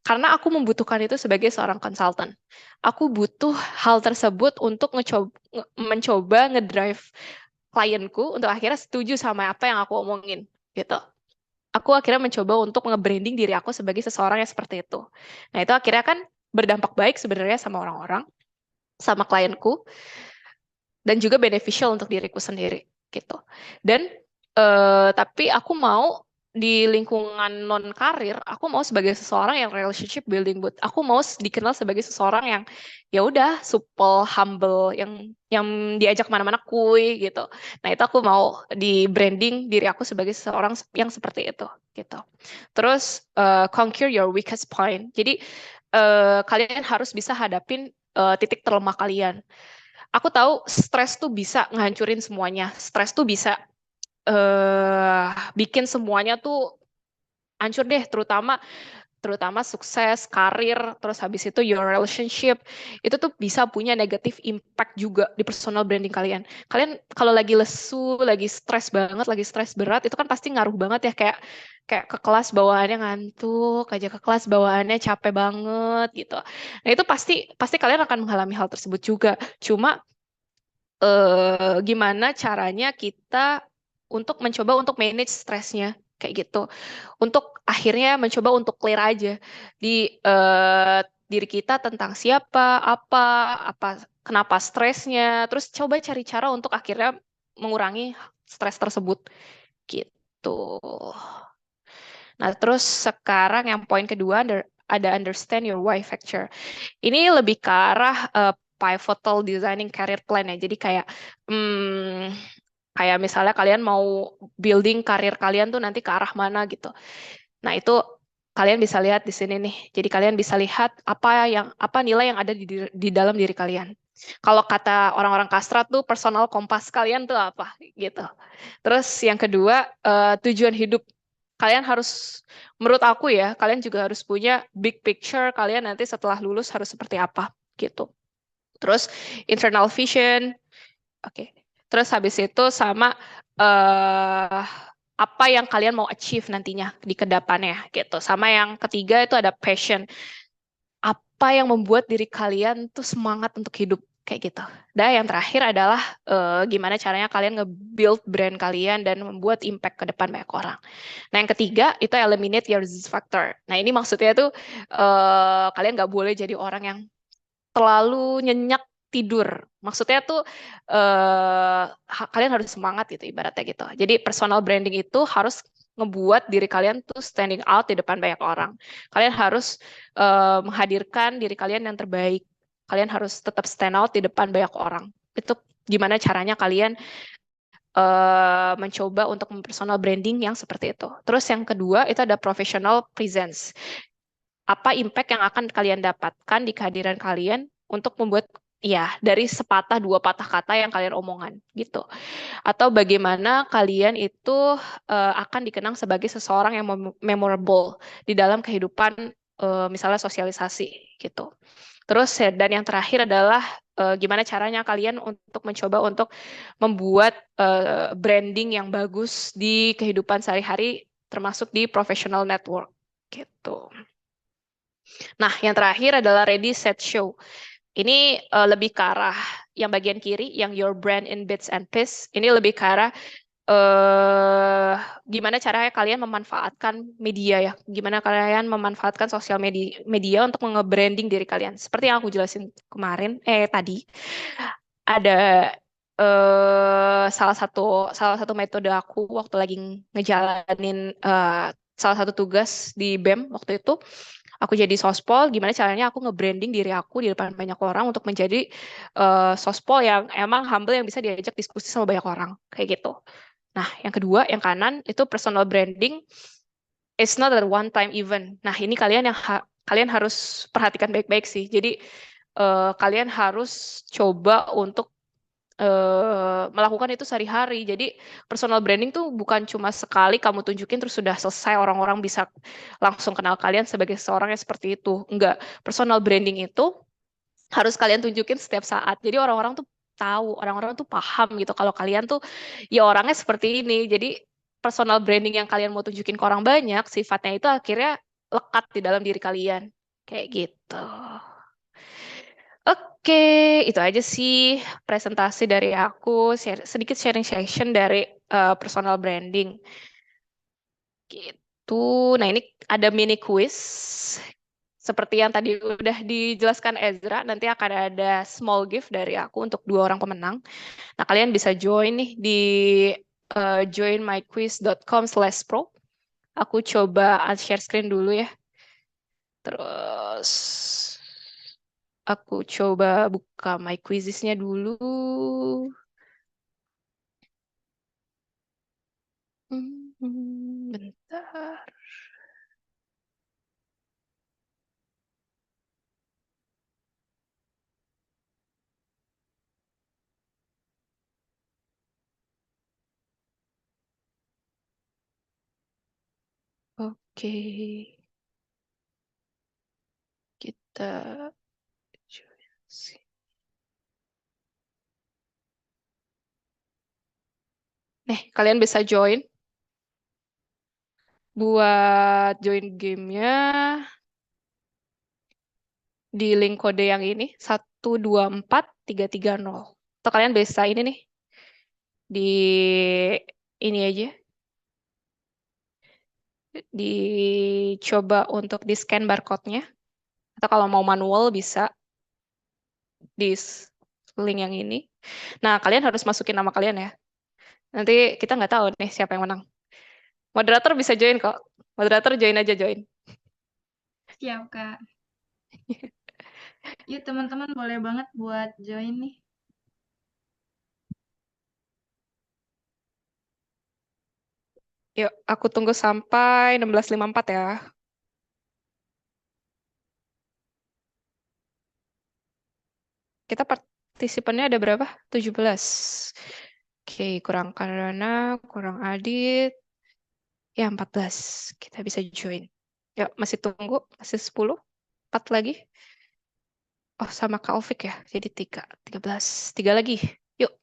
Karena aku membutuhkan itu sebagai seorang konsultan. Aku butuh hal tersebut untuk mencoba ngedrive klienku untuk akhirnya setuju sama apa yang aku omongin gitu. Aku akhirnya mencoba untuk nge-branding diri aku sebagai seseorang yang seperti itu. Nah, itu akhirnya kan berdampak baik sebenarnya sama orang-orang, sama klienku, dan juga beneficial untuk diriku sendiri gitu. Dan tapi aku mau di lingkungan non karir, aku mau sebagai seseorang yang relationship building, but aku mau dikenal sebagai seseorang yang ya udah supel, humble, yang diajak mana-mana kuy gitu. Nah, itu aku mau di branding diri aku sebagai seseorang yang seperti itu gitu. Terus conquer your weakest point. Jadi kalian harus bisa hadapin titik terlemah kalian. Aku tahu stres tuh bisa ngancurin semuanya. Stres tuh bisa bikin semuanya tuh hancur deh, terutama terutama sukses, karir, terus habis itu your relationship, itu tuh bisa punya negatif impact juga di personal branding kalian. Kalian kalau lagi lesu, lagi stres banget, lagi stres berat, itu kan pasti ngaruh banget ya, kayak kayak ke kelas bawaannya ngantuk, aja ke kelas bawaannya capek banget gitu. Nah, itu pasti pasti kalian akan mengalami hal tersebut juga. Cuma gimana caranya kita untuk mencoba untuk manage stresnya kayak gitu. Untuk akhirnya mencoba untuk clear aja di diri kita tentang siapa, apa, kenapa stresnya, terus coba cari cara untuk akhirnya mengurangi stres tersebut gitu. Nah, terus sekarang yang poin kedua ada understand your why factor. Ini lebih ke arah pivotal designing career plan ya. Jadi kayak kayak misalnya kalian mau building karir kalian tuh nanti ke arah mana gitu. Nah, itu kalian bisa lihat di sini nih. Jadi kalian bisa lihat apa nilai yang ada di dalam diri kalian. Kalau kata orang-orang kastrat tuh personal kompas kalian tuh apa gitu. Terus yang kedua tujuan hidup. Kalian harus, menurut aku ya, kalian juga harus punya big picture kalian nanti setelah lulus harus seperti apa gitu. Terus internal vision, oke. Terus habis itu sama eh apa yang kalian mau achieve nantinya di kedepannya gitu. Sama yang ketiga itu ada passion. Apa yang membuat diri kalian tuh semangat untuk hidup kayak gitu. Dan yang terakhir adalah gimana caranya kalian nge-build brand kalian dan membuat impact ke depan banyak orang. Nah, yang ketiga itu eliminate your disease factor. Nah, ini maksudnya tuh kalian nggak boleh jadi orang yang terlalu nyenyak tidur. Maksudnya tuh kalian harus semangat gitu ibaratnya gitu. Jadi personal branding itu harus ngebuat diri kalian tuh standing out di depan banyak orang. Kalian harus menghadirkan diri kalian yang terbaik. Kalian harus tetap stand out di depan banyak orang. Itu gimana caranya kalian mencoba untuk mempersonal branding yang seperti itu. Terus yang kedua itu ada professional presence. Apa impact yang akan kalian dapatkan di kehadiran kalian untuk membuat ya dari sepatah dua patah kata yang kalian omongan gitu, atau bagaimana kalian itu akan dikenang sebagai seseorang yang memorable di dalam kehidupan misalnya sosialisasi gitu. Terus dan yang terakhir adalah gimana caranya kalian untuk mencoba untuk membuat branding yang bagus di kehidupan sehari-hari termasuk di professional network gitu. Nah, yang terakhir adalah ready, set, show. Ini lebih ke arah yang bagian kiri, yang your brand in bits and pieces. Ini lebih ke arah gimana caranya kalian memanfaatkan media ya. Gimana kalian memanfaatkan sosial media untuk nge-branding diri kalian. Seperti yang aku jelasin kemarin, tadi. Ada salah satu metode aku waktu lagi ngejalanin salah satu tugas di BEM waktu itu. Aku jadi sospol, gimana caranya aku nge-branding diri aku di depan banyak orang untuk menjadi sospol yang emang humble yang bisa diajak diskusi sama banyak orang, kayak gitu. Nah, yang kedua, yang kanan, itu personal branding is not a one-time event. Nah, ini kalian harus perhatikan baik-baik sih. Jadi, kalian harus coba untuk melakukan itu sehari-hari. Jadi personal branding tuh bukan cuma sekali kamu tunjukin terus sudah selesai orang-orang bisa langsung kenal kalian sebagai seorang yang seperti itu. Enggak. Personal branding itu harus kalian tunjukin setiap saat. Jadi orang-orang tuh tahu, orang-orang tuh paham gitu kalau kalian tuh ya orangnya seperti ini. Jadi personal branding yang kalian mau tunjukin ke orang banyak, sifatnya itu akhirnya lekat di dalam diri kalian. Kayak gitu. Oke, itu aja sih presentasi dari aku, sedikit sharing session dari personal branding. Gitu. Nah, ini ada mini quiz. Seperti yang tadi udah dijelaskan Ezra, nanti akan ada small gift dari aku untuk dua orang pemenang. Nah, kalian bisa join nih di joinmyquiz.com/pro. Aku coba unshare screen dulu ya. Terus aku coba buka my quizzes-nya dulu. Bentar. Oke, kita join sini. Nih, kalian bisa join. Buat join gamenya di link kode yang ini 124330. Atau kalian bisa ini nih di ini aja, dicoba untuk di scan barcode-nya. Atau kalau mau manual bisa di link yang ini. Nah, kalian harus masukin nama kalian ya. Nanti kita nggak tahu nih siapa yang menang. Moderator bisa join kok. Moderator join aja join. Siap, Kak. Yuk, teman-teman boleh banget buat join nih. Yuk, aku tunggu sampai 16.54 ya. Kita partisipannya ada berapa? 17. Oke, kurang Karana, kurang Adit. Ya, 14. Kita bisa join. Yuk, masih tunggu. Masih 10. 4 lagi. Oh, sama Kak Ovik ya. Jadi 3. 13. 3 lagi. Yuk.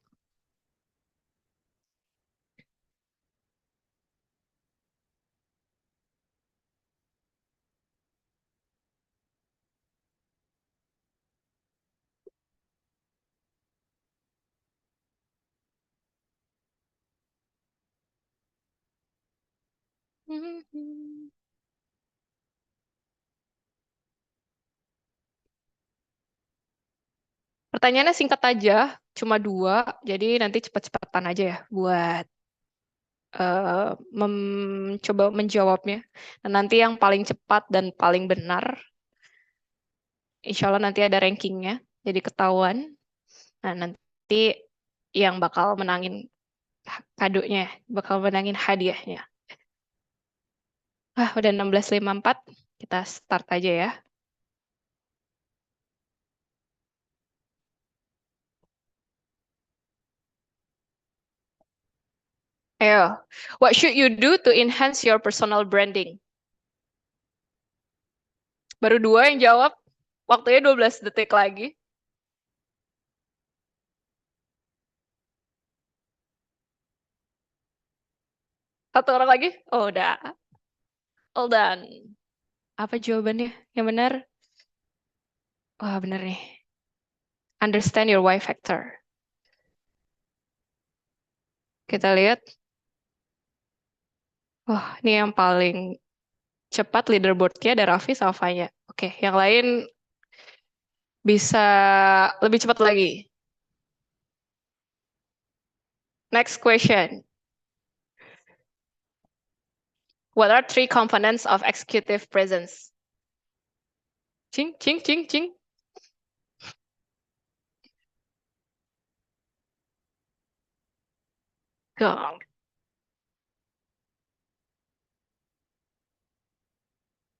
Pertanyaannya singkat aja. Cuma 2. Jadi nanti cepat-cepatan aja ya. Buat mencoba menjawabnya. Dan nanti yang paling cepat dan paling benar, insya Allah nanti ada rankingnya, jadi ketahuan. Nah, nanti yang bakal menangin kadonya, bakal menangin hadiahnya. Udah 16.54, kita start aja ya. Ayo, what should you do to enhance your personal branding? Baru 2 yang jawab, waktunya 12 detik lagi. Satu orang lagi? Oh, udah. All done. Apa jawabannya? Yang benar? Wah, benar nih. Understand your why factor. Kita lihat. Wah, ini yang paling cepat leaderboardnya ada Raffi sama Fanya. Oke, yang lain bisa lebih cepat lagi. Next question. What are 3 components of executive presence? Cing, cing, cing, cing. Go.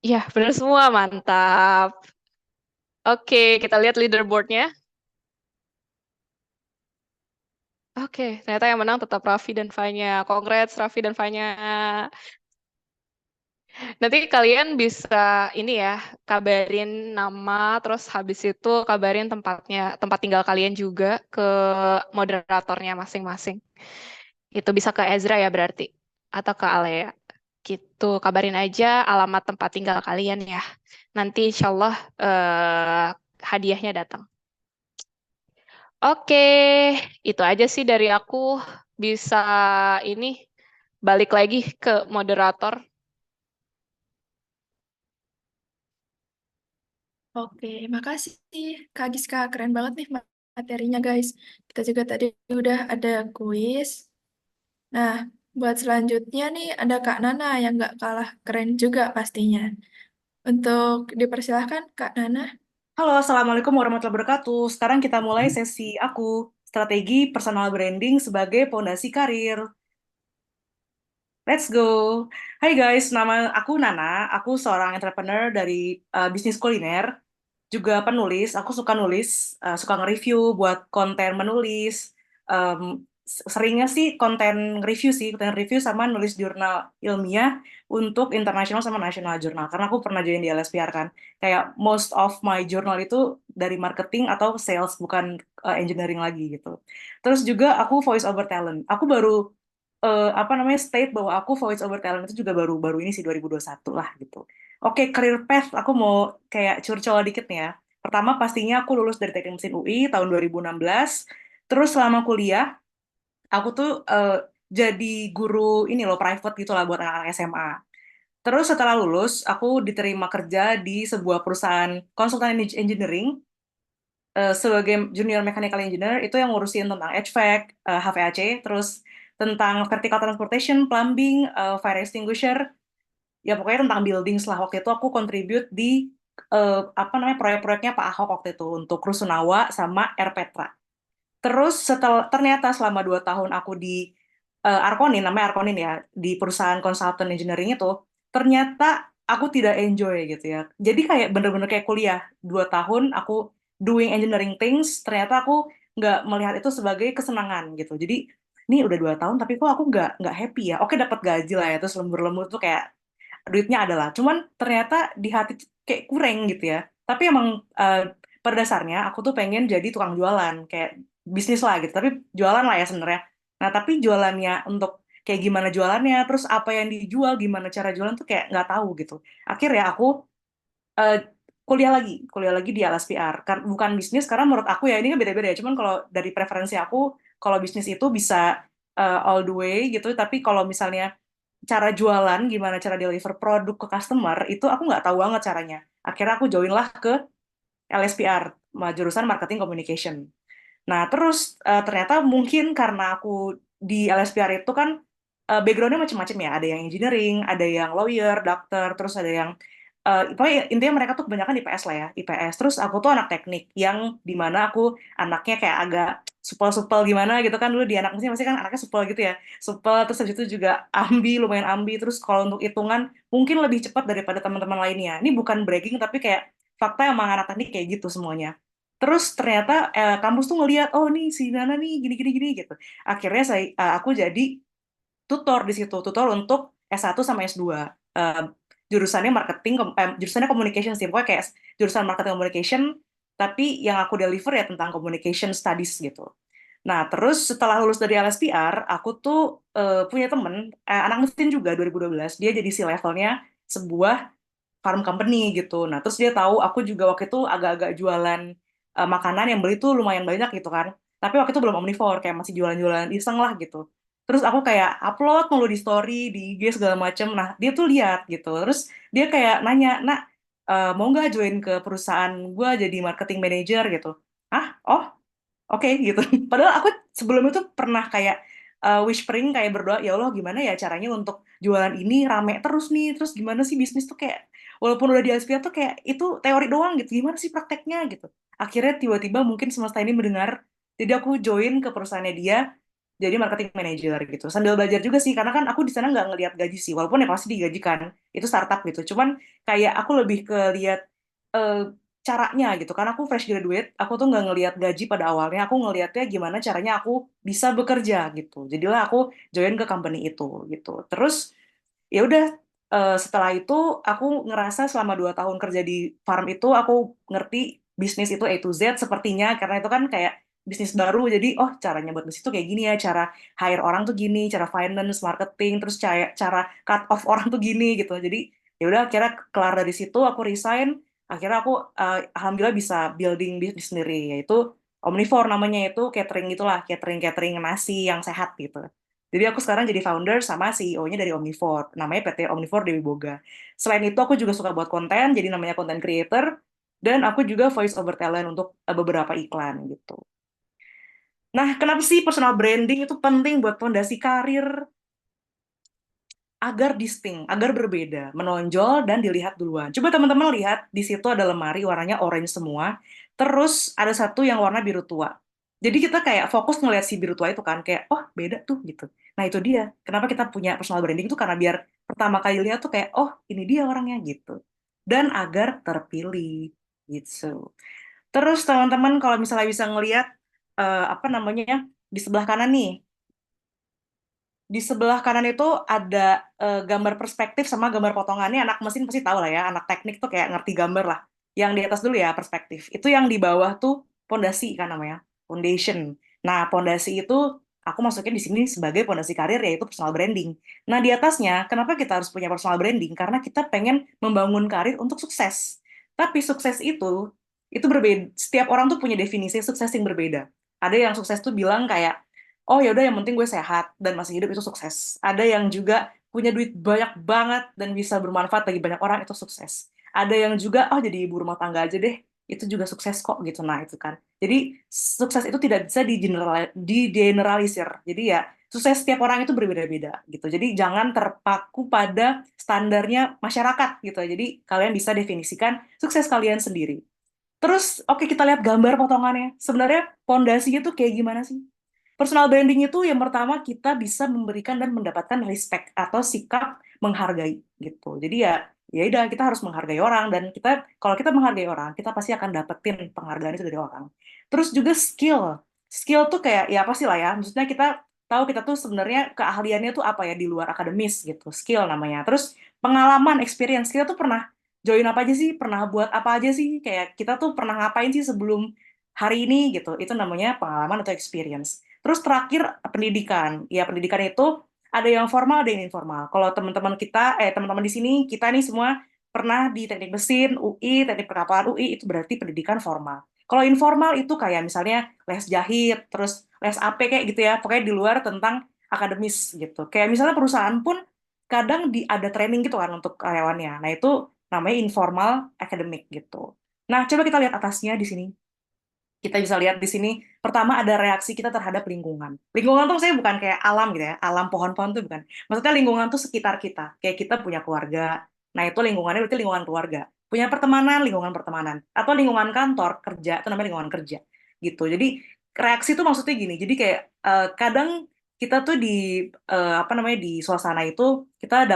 Ya, benar semua. Mantap. Oke, kita lihat leaderboardnya. Oke, ternyata yang menang tetap Raffi dan Fanya. Congrats Raffi dan Fanya. Nanti kalian bisa ini ya, kabarin nama, terus habis itu kabarin tempatnya, tempat tinggal kalian juga ke moderatornya masing-masing. Itu bisa ke Ezra ya berarti, atau ke Alea. Gitu, kabarin aja alamat tempat tinggal kalian ya. Nanti insya Allah hadiahnya datang. Oke, itu aja sih dari aku. Bisa ini balik lagi ke moderator. Oke, makasih Kak Giska. Keren banget nih materinya guys. Kita juga tadi udah ada kuis. Nah, Buat selanjutnya nih ada Kak Nana yang nggak kalah keren juga pastinya. Untuk dipersilahkan Kak Nana. Halo, Assalamualaikum warahmatullahi wabarakatuh. Sekarang kita mulai sesi aku, strategi personal branding sebagai pondasi karir. Let's go. Hai guys, nama aku Nana. Aku seorang entrepreneur dari bisnis kuliner, juga penulis. Aku suka nulis, suka nge-review buat konten menulis. Em, Seringnya sih konten review sama nulis jurnal ilmiah untuk internasional sama nasional jurnal. Karena aku pernah join di LSPR kan. Kayak most of my journal itu dari marketing atau sales, bukan engineering lagi gitu. Terus juga aku voice over talent. Aku baru apa namanya state bahwa aku voice over talent itu juga baru ini sih 2021 lah gitu. Oke, career path aku mau kayak curcol dikit nih ya. Pertama pastinya aku lulus dari Teknik Mesin UI tahun 2016. Terus selama kuliah aku tuh jadi guru ini loh private gitu lah buat anak-anak SMA. Terus setelah lulus aku diterima kerja di sebuah perusahaan konsultan engineering sebagai junior mechanical engineer itu yang ngurusin tentang HVAC, HVAC, terus tentang vertical transportation, plumbing, fire extinguisher, ya pokoknya tentang buildings lah. Waktu itu aku contribute di apa namanya proyek-proyeknya Pak Ahok waktu itu untuk Rusunawa sama Air Petra. Terus ternyata selama 2 tahun aku di Arkonin, namanya Arkonin ya, di perusahaan consultant engineering itu, ternyata aku tidak enjoy gitu ya. Jadi kayak bener-bener kayak kuliah, 2 tahun aku doing engineering things, ternyata aku nggak melihat itu sebagai kesenangan gitu. Jadi ini udah 2 tahun, tapi kok aku nggak happy ya. Oke dapat gaji lah ya, terus lembur-lembur tuh kayak duitnya adalah. Cuman ternyata di hati tuh kayak kurang gitu ya. Tapi emang pada dasarnya aku tuh pengen jadi tukang jualan, kayak bisnis lah gitu. Tapi jualan lah ya sebenarnya. Nah, tapi jualannya untuk kayak gimana jualannya, terus apa yang dijual, gimana cara jualan tuh kayak nggak tahu gitu. Akhirnya aku eh, kuliah lagi di LSPR. Bukan bisnis, karena menurut aku ya ini kan beda-beda ya. Cuman kalau dari preferensi aku, kalau bisnis itu bisa all the way gitu. Tapi kalau misalnya cara jualan, gimana cara deliver produk ke customer, itu aku nggak tahu banget caranya. Akhirnya aku join lah ke LSPR, jurusan Marketing Communication. Nah, terus ternyata mungkin karena aku di LSPR itu kan background-nya macam-macam ya. Ada yang engineering, ada yang lawyer, dokter, terus ada yang pokoknya intinya mereka tuh kebanyakan IPS lah ya, IPS. Terus aku tuh anak teknik yang dimana aku anaknya kayak agak supel-supel gimana gitu kan dulu di anak mesin pasti kan anaknya supel gitu ya. Supel terus habis itu juga lumayan ambi. Terus kalau untuk hitungan mungkin lebih cepat daripada teman-teman lainnya. Ini bukan bragging tapi kayak fakta emang anak teknik kayak gitu semuanya. Terus ternyata kampus tuh ngelihat, oh nih si Nana nih gini-gini gini gitu. Akhirnya aku jadi tutor di situ, tutor untuk S1 sama S2. Eh, jurusannya jurusannya communication sih, pokoknya kayak jurusan marketing communication, tapi yang aku deliver ya tentang communication studies gitu. Nah, terus setelah lulus dari LSPR, aku tuh punya temen, anak mesin juga 2012, dia jadi C-levelnya sebuah farm company gitu. Nah, terus dia tahu aku juga waktu itu agak-agak jualan makanan yang beli tuh lumayan banyak gitu kan. Tapi waktu itu belum omnivore, kayak masih jualan-jualan iseng lah gitu. Terus aku kayak upload mulu di story, di IG segala macem. Nah, dia tuh lihat gitu. Terus dia kayak nanya, "Nak, mau nggak join ke perusahaan gue jadi marketing manager gitu?" Ah, oh, oke gitu. Padahal aku sebelum itu pernah kayak whispering kayak berdoa, ya Allah gimana ya caranya untuk jualan ini rame terus nih, terus gimana sih bisnis tuh kayak walaupun udah di LSPR tuh kayak itu teori doang gitu, gimana sih prakteknya gitu. Akhirnya tiba-tiba mungkin semesta ini mendengar, jadi aku join ke perusahaannya dia jadi marketing manager gitu. Sambil belajar juga sih, karena kan aku di sana nggak ngelihat gaji sih, walaupun ya pasti digajikan, itu startup gitu. Cuman kayak aku lebih ke lihat eh, caranya gitu kan aku fresh graduate aku tuh nggak ngelihat gaji pada awalnya aku ngelihatnya gimana caranya aku bisa bekerja gitu jadilah aku join ke company itu gitu terus ya udah setelah itu aku ngerasa selama 2 tahun kerja di farm itu aku ngerti bisnis itu A to Z sepertinya karena itu kan kayak bisnis baru jadi oh caranya buat bisnis itu kayak gini ya cara hire orang tuh gini cara finance marketing terus cara cut off orang tuh gini gitu jadi ya udah akhirnya kelar dari situ aku resign akhirnya aku alhamdulillah bisa building bisnis sendiri yaitu Omnivore namanya itu catering gitulah catering catering nasi yang sehat gitu jadi aku sekarang jadi founder sama CEO-nya dari Omnivore namanya PT Omnivore Dewi Boga selain itu aku juga suka buat konten jadi namanya content creator dan aku juga voice over talent untuk beberapa iklan gitu nah kenapa sih personal branding itu penting buat fondasi karir agar distinct, agar berbeda, menonjol dan dilihat duluan. Coba teman-teman lihat, di situ ada lemari warnanya orange semua, terus ada satu yang warna biru tua. Jadi kita kayak fokus ngeliat si biru tua itu kan, kayak, oh beda tuh gitu. Nah itu dia, kenapa kita punya personal branding itu karena biar pertama kali lihat tuh kayak, oh ini dia orangnya gitu. Dan agar terpilih gitu. Terus teman-teman kalau misalnya bisa ngelihat, apa namanya, di sebelah kanan nih, di sebelah kanan itu ada gambar perspektif sama gambar potongannya. Anak mesin pasti tahu lah ya, anak teknik tuh kayak ngerti gambar lah. Yang di atas dulu ya perspektif. Itu yang di bawah tuh pondasi kan namanya, foundation. Nah, pondasi itu aku masukin di sini sebagai pondasi karir yaitu personal branding. Nah, di atasnya kenapa kita harus punya personal branding? Karena kita pengen membangun karir untuk sukses. Tapi sukses itu berbeda. Setiap orang tuh punya definisi sukses yang berbeda. Ada yang sukses tuh bilang kayak oh ya udah yang penting gue sehat dan masih hidup itu sukses. Ada yang juga punya duit banyak banget dan bisa bermanfaat bagi banyak orang itu sukses. Ada yang juga oh jadi ibu rumah tangga aja deh, itu juga sukses kok gitu. Nah, itu kan. Jadi sukses itu tidak bisa digeneralisir. Jadi ya sukses setiap orang itu berbeda-beda gitu. Jadi jangan terpaku pada standarnya masyarakat gitu. Jadi kalian bisa definisikan sukses kalian sendiri. Terus, oke kita lihat gambar potongannya. Sebenarnya pondasinya tuh kayak gimana sih? Personal branding itu yang pertama kita bisa memberikan dan mendapatkan respect atau sikap menghargai gitu. Jadi ya udah kita harus menghargai orang dan kita kalau kita menghargai orang, kita pasti akan dapetin penghargaan itu dari orang. Terus juga skill. Skill tuh kayak ya apa sih lah ya. Maksudnya kita tahu kita tuh sebenarnya keahliannya tuh apa ya di luar akademis gitu. Skill namanya. Terus pengalaman, experience. Kita tuh pernah join apa aja sih? Pernah buat apa aja sih? Kayak kita tuh pernah ngapain sih sebelum hari ini gitu. Itu namanya pengalaman atau experience. Terus terakhir pendidikan. Ya pendidikan itu ada yang formal, ada yang informal. Kalau teman-teman di sini, kita nih semua pernah di teknik mesin, UI, teknik perkapalan UI, itu berarti pendidikan formal. Kalau informal itu kayak misalnya les jahit, terus les AP kayak gitu ya, pokoknya di luar tentang akademis gitu. Kayak misalnya perusahaan pun kadang ada training gitu kan untuk karyawannya. Nah itu namanya informal academic gitu. Nah coba kita lihat atasnya di sini. Kita bisa lihat di sini, pertama ada reaksi kita terhadap lingkungan. Lingkungan tuh saya bukan kayak alam gitu ya, alam pohon-pohon tuh bukan. Maksudnya lingkungan tuh sekitar kita. Kayak kita punya keluarga, nah itu lingkungannya berarti lingkungan keluarga. Punya pertemanan, lingkungan pertemanan. Atau lingkungan kantor, kerja, itu namanya lingkungan kerja. Gitu. Jadi reaksi itu maksudnya gini, jadi kayak kadang kita tuh apa namanya, di suasana itu kita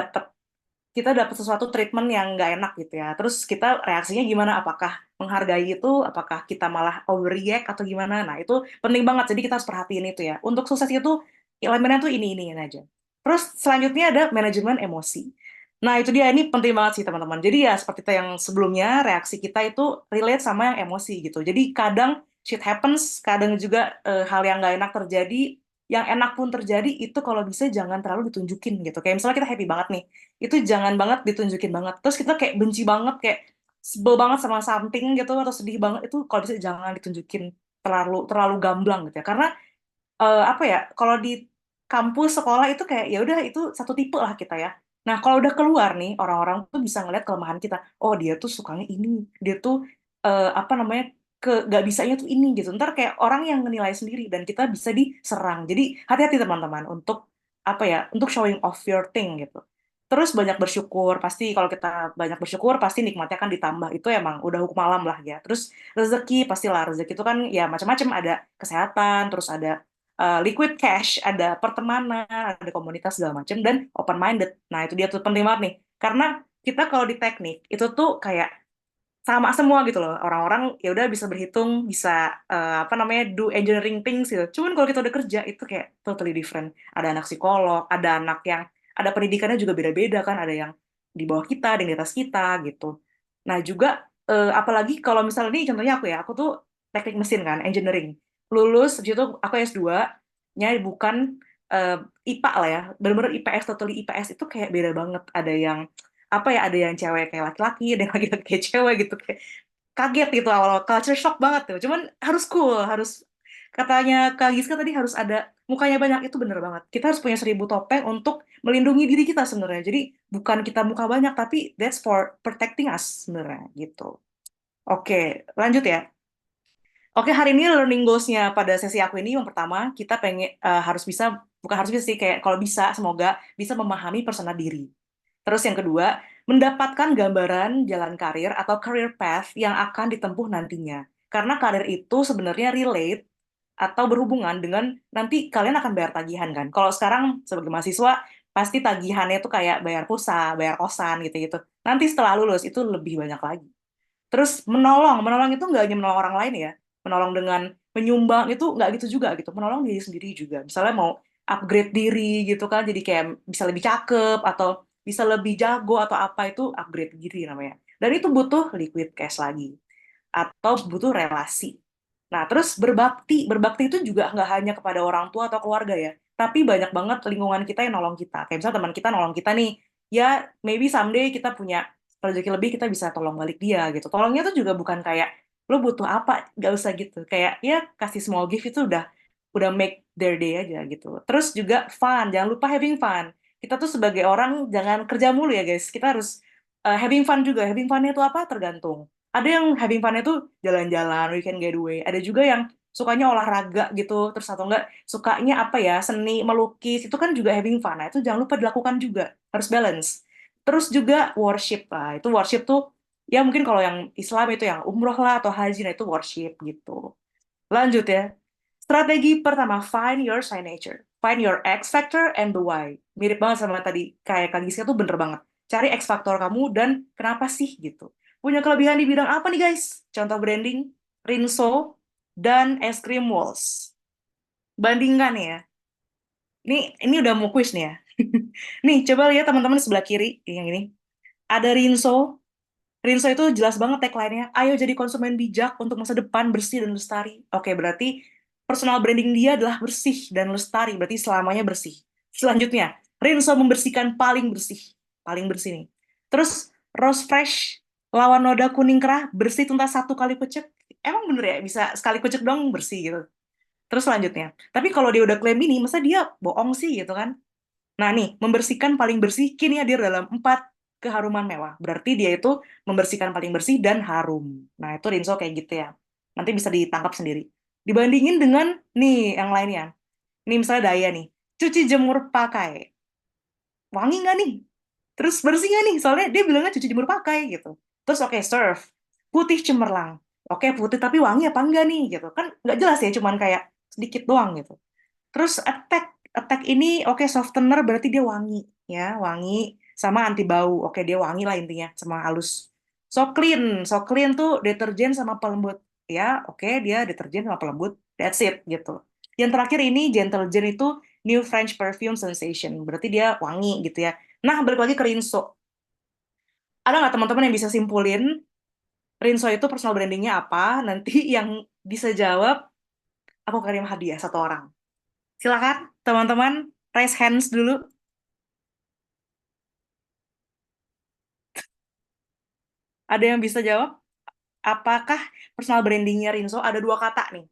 dapat sesuatu treatment yang nggak enak gitu ya. Terus kita reaksinya gimana? Apakah menghargai itu? Apakah kita malah overreact atau gimana? Nah, itu penting banget. Jadi kita harus perhatiin itu ya. Untuk sukses itu, elemennya tuh ini aja. Terus selanjutnya ada manajemen emosi. Nah, itu dia. Ini penting banget sih, teman-teman. Jadi ya, seperti yang sebelumnya, reaksi kita itu relate sama yang emosi gitu. Jadi kadang shit happens, kadang juga hal yang nggak enak terjadi, yang enak pun terjadi, itu kalau bisa jangan terlalu ditunjukin gitu. Kayak misalnya kita happy banget nih, itu jangan banget ditunjukin banget. Terus kita kayak benci banget, kayak sebel banget sama something gitu atau sedih banget, itu kalau bisa jangan ditunjukin terlalu terlalu gamblang gitu ya. Karena apa ya, kalau di kampus sekolah itu kayak ya udah itu satu tipe lah kita ya. Nah, kalau udah keluar nih, orang-orang tuh bisa ngeliat kelemahan kita. Oh, dia tuh sukanya ini. Dia tuh apa namanya, gak bisanya tuh ini gitu. Ntar kayak orang yang menilai sendiri dan kita bisa diserang. Jadi hati-hati teman-teman untuk apa ya, untuk showing off your thing gitu. Terus banyak bersyukur, pasti kalau kita banyak bersyukur pasti nikmatnya kan ditambah. Itu emang udah hukum alam lah ya. Terus rezeki pastilah, rezeki itu kan ya macam-macam, ada kesehatan, terus ada liquid cash, ada pertemanan, ada komunitas segala macam, dan open minded. Nah, itu dia tuh penting banget nih. Karena kita kalau di teknik itu tuh kayak sama semua gitu loh. Orang-orang ya udah bisa berhitung, bisa apa namanya, do engineering things gitu. Cuman kalau kita udah kerja itu kayak totally different. Ada anak psikolog, ada anak yang ada pendidikannya juga beda-beda kan, ada yang di bawah kita, ada yang di atas kita gitu. Nah, juga apalagi kalau misalnya ini contohnya aku tuh teknik mesin kan, engineering. Lulus habis itu aku S2-nya bukan IPA lah ya. Benar-benar IPS, totally IPS itu kayak beda banget. Ada yang apa ya, ada yang cewek kayak laki-laki, ada yang laki-laki kayak cewek gitu, kayak kaget gitu awal-awal, culture shock banget tuh. Cuman harus cool, harus katanya Kak Giska tadi harus ada mukanya banyak, itu bener banget. Kita harus punya 1000 topeng untuk melindungi diri kita sebenarnya. Jadi bukan kita muka banyak, tapi that's for protecting us sebenarnya gitu. Oke, lanjut ya. Oke, hari ini learning goals-nya pada sesi aku ini yang pertama, kita harus bisa, bukan harus bisa sih, kayak kalau bisa, semoga bisa memahami persona diri. Terus yang kedua, mendapatkan gambaran jalan karir atau career path yang akan ditempuh nantinya. Karena karir itu sebenarnya relate atau berhubungan dengan nanti kalian akan bayar tagihan kan. Kalau sekarang sebagai mahasiswa, pasti tagihannya tuh kayak bayar pulsa, bayar kosan gitu-gitu. Nanti setelah lulus itu lebih banyak lagi. Terus menolong itu nggak hanya menolong orang lain ya, menolong dengan menyumbang itu nggak gitu juga gitu, menolong diri sendiri juga. Misalnya mau upgrade diri gitu kan, jadi kayak bisa lebih cakep atau bisa lebih jago atau apa itu upgrade diri namanya. Dan itu butuh liquid cash lagi atau butuh relasi. Nah, terus berbakti itu juga nggak hanya kepada orang tua atau keluarga ya, tapi banyak banget lingkungan kita yang nolong kita. Kayak misalnya teman kita nolong kita nih, ya maybe someday kita punya rezeki lebih, kita bisa tolong balik dia gitu. Tolongnya tuh juga bukan kayak lo butuh apa, nggak usah gitu. Kayak ya kasih small gift itu udah make their day aja gitu. Terus juga fun, jangan lupa having fun. Kita tuh sebagai orang jangan kerja mulu ya guys. Kita harus having fun juga. Having fun-nya itu apa? Tergantung. Ada yang having fun-nya tuh jalan-jalan, weekend getaway. Ada juga yang sukanya olahraga gitu, terus atau enggak sukanya apa ya, seni, melukis, itu kan juga having fun. Nah, itu jangan lupa dilakukan juga, harus balance. Terus juga worship lah, itu worship tuh, ya mungkin kalau yang Islam itu yang umroh lah atau haji, nah itu worship gitu. Lanjut ya. Strategi pertama, find your signature. Find your X factor and the why. Mirip banget sama tadi, kayak Kak Giska tuh bener banget. Cari X factor kamu dan kenapa sih gitu. Punya kelebihan di bidang apa nih guys? Contoh branding, Rinso, dan Es Krim Walls. Bandingkan ya. Ini udah mau quiz nih ya. Nih, coba lihat teman-teman sebelah kiri, yang ini. Ada Rinso. Rinso itu jelas banget tagline-nya. Ayo jadi konsumen bijak untuk masa depan bersih dan lestari. Oke, berarti personal branding dia adalah bersih dan lestari. Berarti selamanya bersih. Selanjutnya, Rinso membersihkan paling bersih. Paling bersih nih. Terus, Rose Fresh lawan noda kuning kerah bersih tuntas 1 kali kucek. Emang bener ya bisa sekali kucek dong bersih gitu. Terus selanjutnya. Tapi kalau dia udah klaim ini, masa dia bohong sih gitu kan? Nah nih, membersihkan paling bersih kini hadir dalam 4 keharuman mewah. Berarti dia itu membersihkan paling bersih dan harum. Nah itu Rinso kayak gitu ya. Nanti bisa ditangkap sendiri. Dibandingin dengan nih yang lainnya. Nih misalnya Daya nih. Cuci jemur pakai. Wangi nggak nih? Terus bersih nggak nih? Soalnya dia bilangnya cuci jemur pakai gitu. Terus oke, Surf. Putih cemerlang. Oke, putih tapi wangi apa enggak nih? Gitu. Kan nggak jelas ya, cuman kayak sedikit doang gitu. Terus attack ini oke softener berarti dia wangi ya, wangi sama anti bau. Oke, dia wangi lah intinya sama halus. So clean tuh deterjen sama pelembut. Ya, oke dia deterjen sama pelembut. That's it gitu. Yang terakhir ini Gentle Gen itu New French Perfume Sensation. Berarti dia wangi gitu ya. Nah, balik lagi ke Rinso. Ada nggak teman-teman yang bisa simpulin Rinso itu personal brandingnya apa? Nanti yang bisa jawab, aku kirim hadiah 1 orang. Silakan, teman-teman, raise hands dulu. Ada yang bisa jawab? Apakah personal brandingnya Rinso ada 2 kata nih?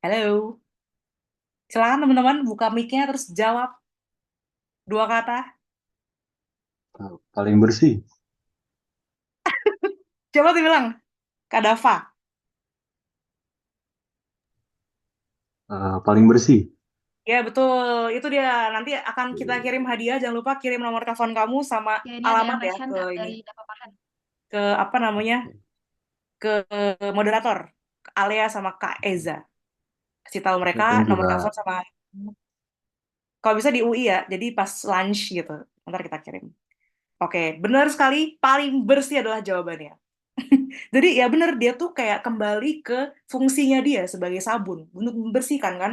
Halo. Silakan teman-teman buka mic-nya terus jawab 2 kata. Paling bersih. Coba tuh bilang, Kak Dava. Paling bersih. Ya betul, itu dia. Nanti akan kita kirim hadiah. Jangan lupa kirim nomor telepon kamu sama Ya, ini ada alamat yang ya mention ke Kak ini, dari Dapa Farhan. ke apa namanya, ke moderator, ke Alea sama Kak Eza. Kasih tahu mereka Thank you, nomor Kak. telepon sama, kalau bisa di UI ya, jadi pas lunch gitu. Ntar kita kirim. Oke, benar sekali. Paling bersih adalah jawabannya. Jadi ya benar dia tuh kayak kembali ke fungsinya dia sebagai sabun untuk membersihkan kan.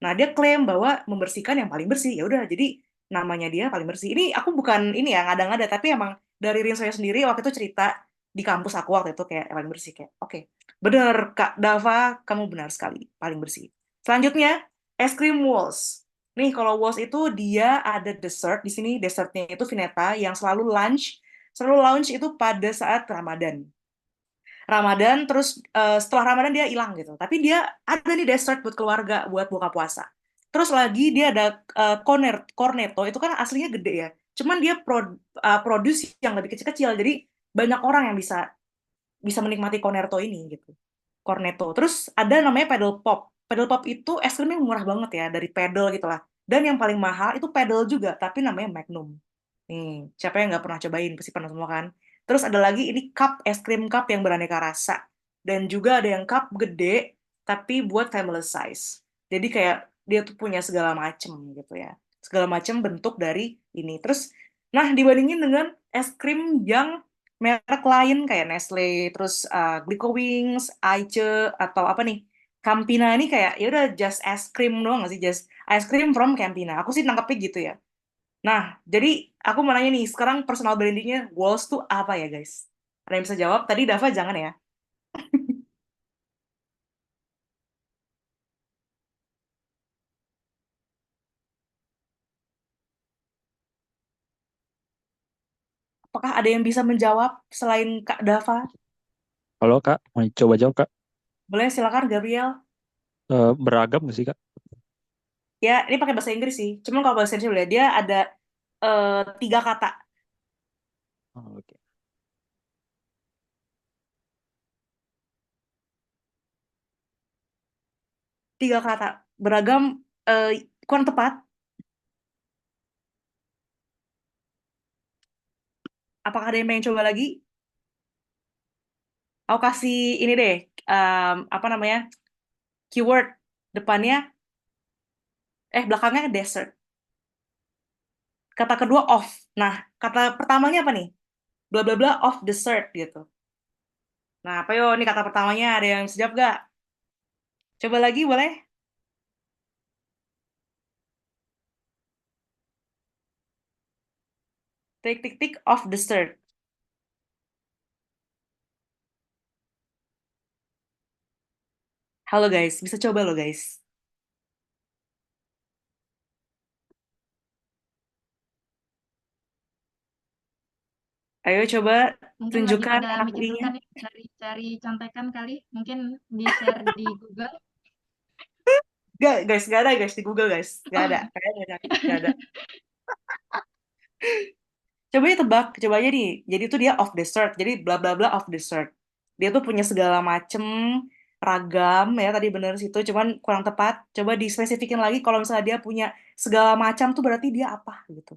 Nah dia klaim bahwa membersihkan yang paling bersih. Ya udah, jadi namanya dia paling bersih. Ini aku bukan ini ya ngada-ngada, tapi emang dari Rinso sendiri waktu itu cerita di kampus aku waktu itu kayak paling bersih kayak. Oke, benar Kak Dava, kamu benar sekali paling bersih. Selanjutnya es krim Walls. Nih kalau Walls itu dia ada dessert di sini. Dessertnya itu Vineta yang selalu launch itu pada saat Ramadan. Terus setelah Ramadan dia hilang gitu. Tapi dia ada nih dessert buat keluarga buat buka puasa. Terus lagi dia ada cornetto itu kan aslinya gede ya. cuman dia produce yang lebih kecil-kecil. Jadi banyak orang yang bisa menikmati cornetto ini gitu. Cornetto. Terus ada namanya paddle pop. Paddle pop itu es krimnya murah banget ya, dari paddle gitu lah. Dan yang paling mahal itu paddle juga, tapi namanya Magnum. Nih, siapa yang nggak pernah cobain? Pasti pernah semua kan? Terus ada lagi ini cup, es krim cup yang beraneka rasa. Dan juga ada yang cup gede, tapi buat family size. Jadi kayak dia tuh punya segala macem gitu ya. Segala macem bentuk dari ini. Terus, nah dibandingin dengan es krim yang merek lain kayak Nestle, terus Glico Wings, Aice, atau apa nih? Campina ini kayak ya udah just es krim doang nggak sih? Just ice cream from Campina. Aku sih nangkepnya gitu ya. Nah, jadi aku mau nanya nih, sekarang personal brandingnya Walls tuh apa ya guys? Ada yang bisa jawab? Tadi Dava jangan ya. Apakah ada yang bisa menjawab selain Kak Dava? Halo Kak, mau coba jawab Kak? Boleh silakan Gabriel. Beragam nggak sih Kak? Ya, ini pakai bahasa Inggris sih. Cuman kalau bahasa Indonesia dia ada 3 kata. Oh, oke. Tiga kata. Beragam, kurang tepat. Apakah ada yang pengen coba lagi? Aku kasih ini deh, apa namanya, keyword depannya, belakangnya dessert. Kata kedua off. Nah, kata pertamanya apa nih? Bla bla bla of dessert gitu. Nah, apa yo? Ini kata pertamanya ada yang sejawab gak? Coba lagi boleh? Tik tik tik of dessert. Halo guys, bisa coba lo guys. Ayo coba Mungkin lagi tunjukkan pada anak bedinya. mikir-mikir nih, cari-cari contekan kali. Mungkin di-share di Google. Gak guys, gak ada guys di Google guys. Gak ada, kayaknya gak ada. Coba ya tebak, coba aja nih. Jadi itu dia of dessert. Jadi bla bla bla of dessert. Dia tuh punya segala macem ragam ya tadi bener situ, cuman kurang tepat. Coba dispesifikin lagi kalau misalnya dia punya segala macam tuh berarti dia apa gitu.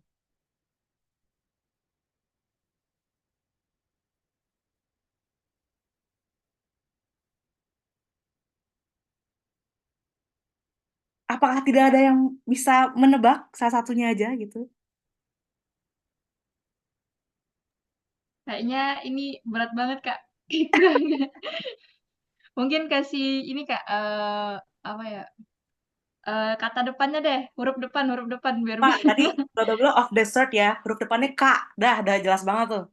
Apakah tidak ada yang bisa menebak salah satunya aja gitu? Kayaknya ini berat banget, Kak. Mungkin kasih ini, Kak, apa ya, kata depannya deh, huruf depan biar Pak, bisa. tadi bla bla bla of dessert ya, huruf depannya K. Dah jelas banget tuh.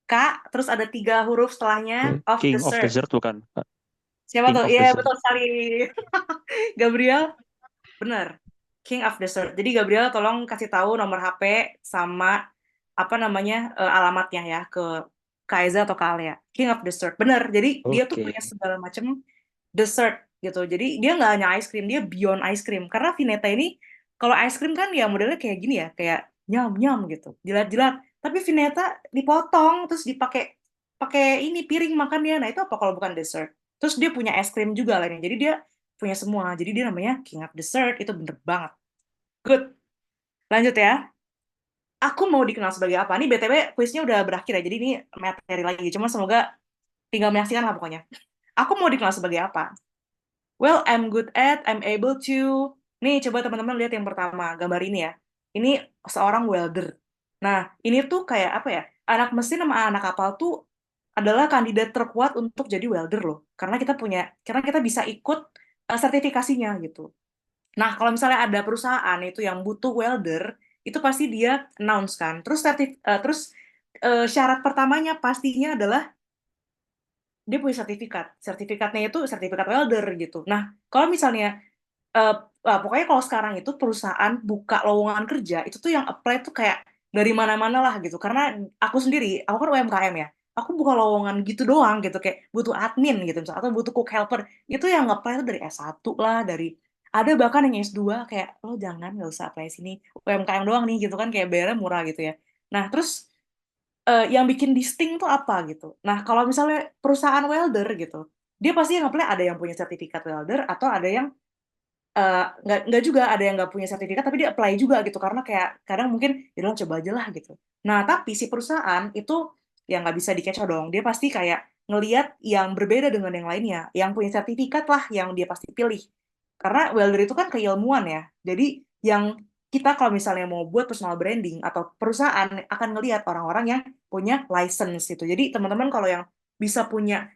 K, terus ada 3 huruf setelahnya of King of dessert. Dessert bukan Kak? Siapa King tuh? of Iya, Dessert. betul sekali. Gabriel, bener. King of Dessert. Jadi Gabriel tolong kasih tahu nomor HP sama apa namanya alamatnya ya ke Kaiza atau Kalia. King of Dessert. Bener. Jadi dia tuh Oke. punya segala macam dessert gitu. Jadi dia nggak hanya ice cream, dia beyond ice cream. Karena Vineta ini kalau ice cream kan ya modelnya kayak gini ya, kayak nyam-nyam gitu, jilat-jilat. Tapi Vineta dipotong terus dipakai pakai ini piring makannya. Nah, itu apa kalau bukan dessert? Terus dia punya es krim juga lainnya. Jadi dia punya semua. Jadi dia namanya King of Dessert. Itu bener banget. Good. Lanjut ya. Aku mau dikenal sebagai apa? Nih BTW kuisnya udah berakhir ya. Jadi ini materi lagi. Cuma semoga tinggal menyaksikan lah pokoknya. Aku mau dikenal sebagai apa? Well, I'm good at, I'm able to. Nih, coba teman-teman lihat yang pertama, gambar ini ya. Ini seorang welder. Nah, ini tuh kayak apa ya? Anak mesin sama anak kapal tuh adalah kandidat terkuat untuk jadi welder loh. Karena kita bisa ikut sertifikasinya gitu. Nah, kalau misalnya ada perusahaan itu yang butuh welder, itu pasti dia announce kan. Terus syarat pertamanya pastinya adalah dia punya sertifikat. Sertifikatnya itu sertifikat welder gitu. Nah, kalau misalnya pokoknya kalau sekarang itu perusahaan buka lowongan kerja, itu tuh yang apply tuh kayak dari mana-mana lah gitu. Karena aku kan UMKM ya. Aku buka lowongan gitu doang gitu, kayak butuh admin gitu misalnya, atau butuh cook helper. Itu yang apply tuh dari S1 lah, dari Ada bahkan yang S2 kayak lo jangan nggak usah apply sini, UMKM doang nih gitu kan kayak bayarnya murah gitu ya. Nah terus yang bikin distinct tuh apa gitu. Nah kalau misalnya perusahaan welder gitu, dia pasti yang apply ada yang punya sertifikat welder atau ada yang nggak juga, ada yang nggak punya sertifikat tapi dia apply juga gitu karena kayak kadang mungkin ya udah coba aja lah gitu. Nah tapi si perusahaan itu yang nggak bisa dikecoh dong, dia pasti kayak ngelihat yang berbeda dengan yang lainnya, yang punya sertifikat lah yang dia pasti pilih, karena welder itu kan keilmuan ya. Jadi yang kita kalau misalnya mau buat personal branding atau perusahaan akan ngelihat orang-orang yang punya license gitu. Jadi teman-teman kalau yang bisa punya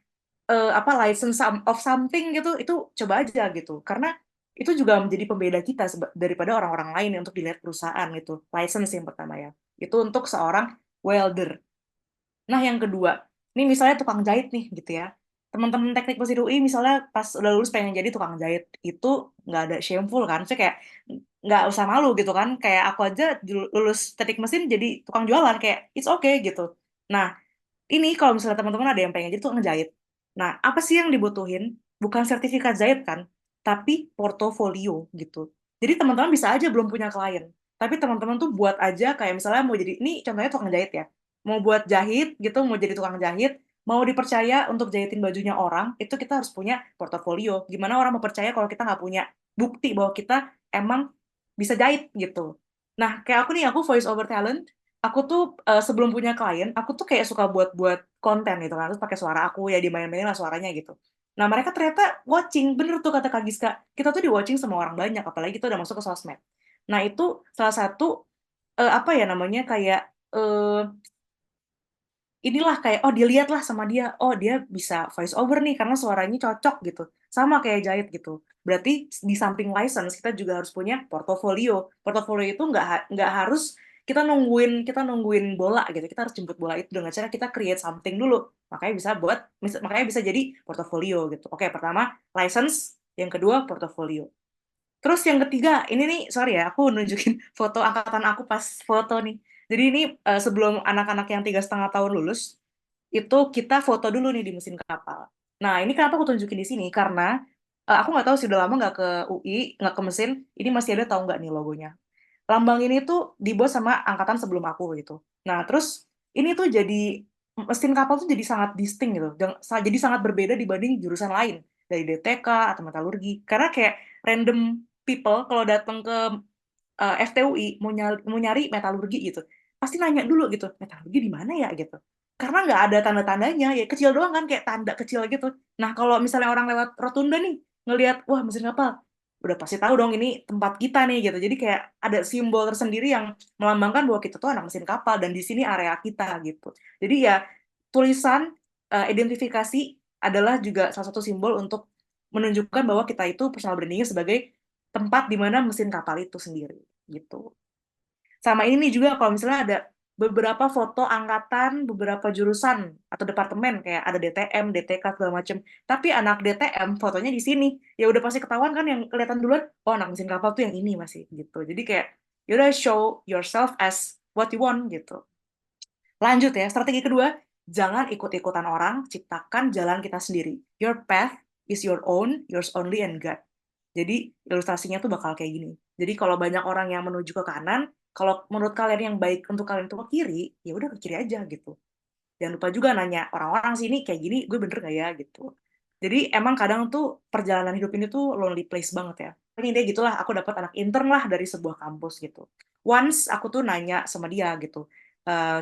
apa license of something gitu itu coba aja gitu karena itu juga menjadi pembeda kita daripada orang-orang lain untuk dilihat perusahaan itu license yang pertama ya itu untuk seorang welder. Nah yang kedua ini misalnya tukang jahit nih gitu ya, teman-teman teknik mesin UI misalnya pas udah lulus pengen jadi tukang jahit itu nggak ada shameful kan, saya kayak nggak usah malu gitu kan, kayak aku aja lulus teknik mesin jadi tukang jualan kayak it's okay gitu. Nah ini kalau misalnya teman-teman ada yang pengen jadi tukang jahit. Nah, apa sih yang dibutuhin? Bukan sertifikat jahit kan, tapi portofolio gitu. Jadi teman-teman bisa aja belum punya klien, tapi teman-teman tuh buat aja kayak misalnya mau jadi, ini contohnya tukang jahit ya, mau buat jahit gitu, mau jadi tukang jahit, mau dipercaya untuk jahitin bajunya orang, itu kita harus punya portofolio. Gimana orang mau percaya kalau kita nggak punya bukti bahwa kita emang bisa jahit gitu. Nah, kayak aku nih, aku voice over talent, aku tuh sebelum punya klien, aku tuh kayak suka buat konten gitu kan, terus pakai suara aku ya dimain-mainin lah suaranya gitu. Nah mereka ternyata watching, bener tuh kata Kak Giska, kita tuh di watching sama orang banyak, apalagi kita udah masuk ke sosmed. Nah itu salah satu apa ya namanya kayak inilah kayak oh dilihat lah sama dia, oh dia bisa voice over nih karena suaranya cocok gitu, sama kayak jahit gitu. Berarti di samping license kita juga harus punya portofolio. Portofolio itu nggak harus kita nungguin bola gitu, kita harus jemput bola itu dengan cara kita create something dulu, makanya bisa jadi portofolio gitu. Oke, pertama license, yang kedua portofolio. Terus yang ketiga, ini nih, sorry ya, aku nunjukin foto angkatan aku pas foto nih. Jadi ini sebelum anak-anak yang 3,5 tahun lulus, itu kita foto dulu nih di mesin kapal. Nah, ini kenapa aku tunjukin di sini? Karena aku nggak tahu sih udah lama nggak ke UI, nggak ke mesin, ini masih ada tahu nggak nih logonya. Lambang ini tuh dibuat sama angkatan sebelum aku gitu. Nah, terus ini tuh jadi mesin kapal tuh jadi sangat distinct gitu. Jadi sangat berbeda dibanding jurusan lain dari DTK atau metalurgi. Karena kayak random people kalau datang ke FTUI mau nyari metalurgi gitu, pasti nanya dulu gitu, metalurgi di mana ya gitu. Karena nggak ada tanda-tandanya, ya kecil doang kan kayak tanda kecil gitu. Nah, kalau misalnya orang lewat rotunda nih ngelihat wah mesin kapal, udah pasti tahu dong ini tempat kita nih gitu. Jadi kayak ada simbol tersendiri yang melambangkan bahwa kita tuh anak mesin kapal dan di sini area kita gitu. Jadi ya tulisan identifikasi adalah juga salah satu simbol untuk menunjukkan bahwa kita itu personal brandingnya sebagai tempat di mana mesin kapal itu sendiri gitu. Sama ini nih juga kalau misalnya ada beberapa foto angkatan, beberapa jurusan atau departemen kayak ada DTM, DTK segala macam. Tapi anak DTM fotonya di sini. Ya udah pasti ketahuan kan yang kelihatan duluan, oh anak mesin kapal tuh yang ini masih gitu. Jadi kayak ya udah show yourself as what you want gitu. Lanjut ya, strategi kedua, jangan ikut-ikutan orang, ciptakan jalan kita sendiri. Your path is your own, yours only and God. Jadi ilustrasinya tuh bakal kayak gini. Jadi kalau banyak orang yang menuju ke kanan, kalau menurut kalian yang baik untuk kalian itu ke kiri, ya udah ke kiri aja gitu. Jangan lupa juga nanya orang-orang sini kayak gini, gue bener gak ya gitu. Jadi emang kadang tuh perjalanan hidup ini tuh lonely place banget ya. Ini dia gitulah, aku dapat anak intern lah dari sebuah kampus gitu. Once aku tuh nanya sama dia gitu,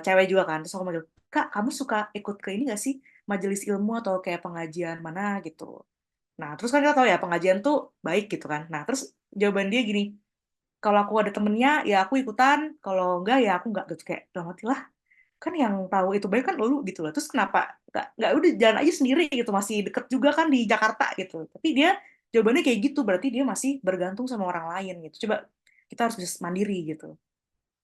cewek juga kan, terus aku manggil, Kak, kamu suka ikut ke ini gak sih? Majelis ilmu atau kayak pengajian mana gitu. Nah, terus kan kita tahu ya, pengajian tuh baik gitu kan. Nah, terus jawaban dia gini, kalau aku ada temennya, ya aku ikutan, kalau enggak, ya aku enggak gitu. Kayak, udah mati lah, kan yang tahu itu baik kan lu gitu loh. Terus kenapa nggak udah jalan aja sendiri gitu, masih deket juga kan di Jakarta gitu. Tapi dia jawabannya kayak gitu, berarti dia masih bergantung sama orang lain gitu. Coba kita harus bisa mandiri gitu.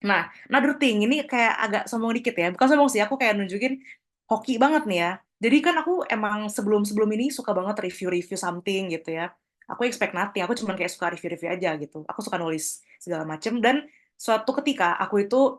Nah, another thing, ini kayak agak sombong dikit ya. Bukan sombong sih, aku kayak nunjukin hoki banget nih ya. Jadi kan aku emang sebelum-sebelum ini suka banget review-review something gitu ya. Aku expect nothing, aku cuma kayak suka review-review aja gitu. Aku suka nulis segala macem. Dan suatu ketika aku itu,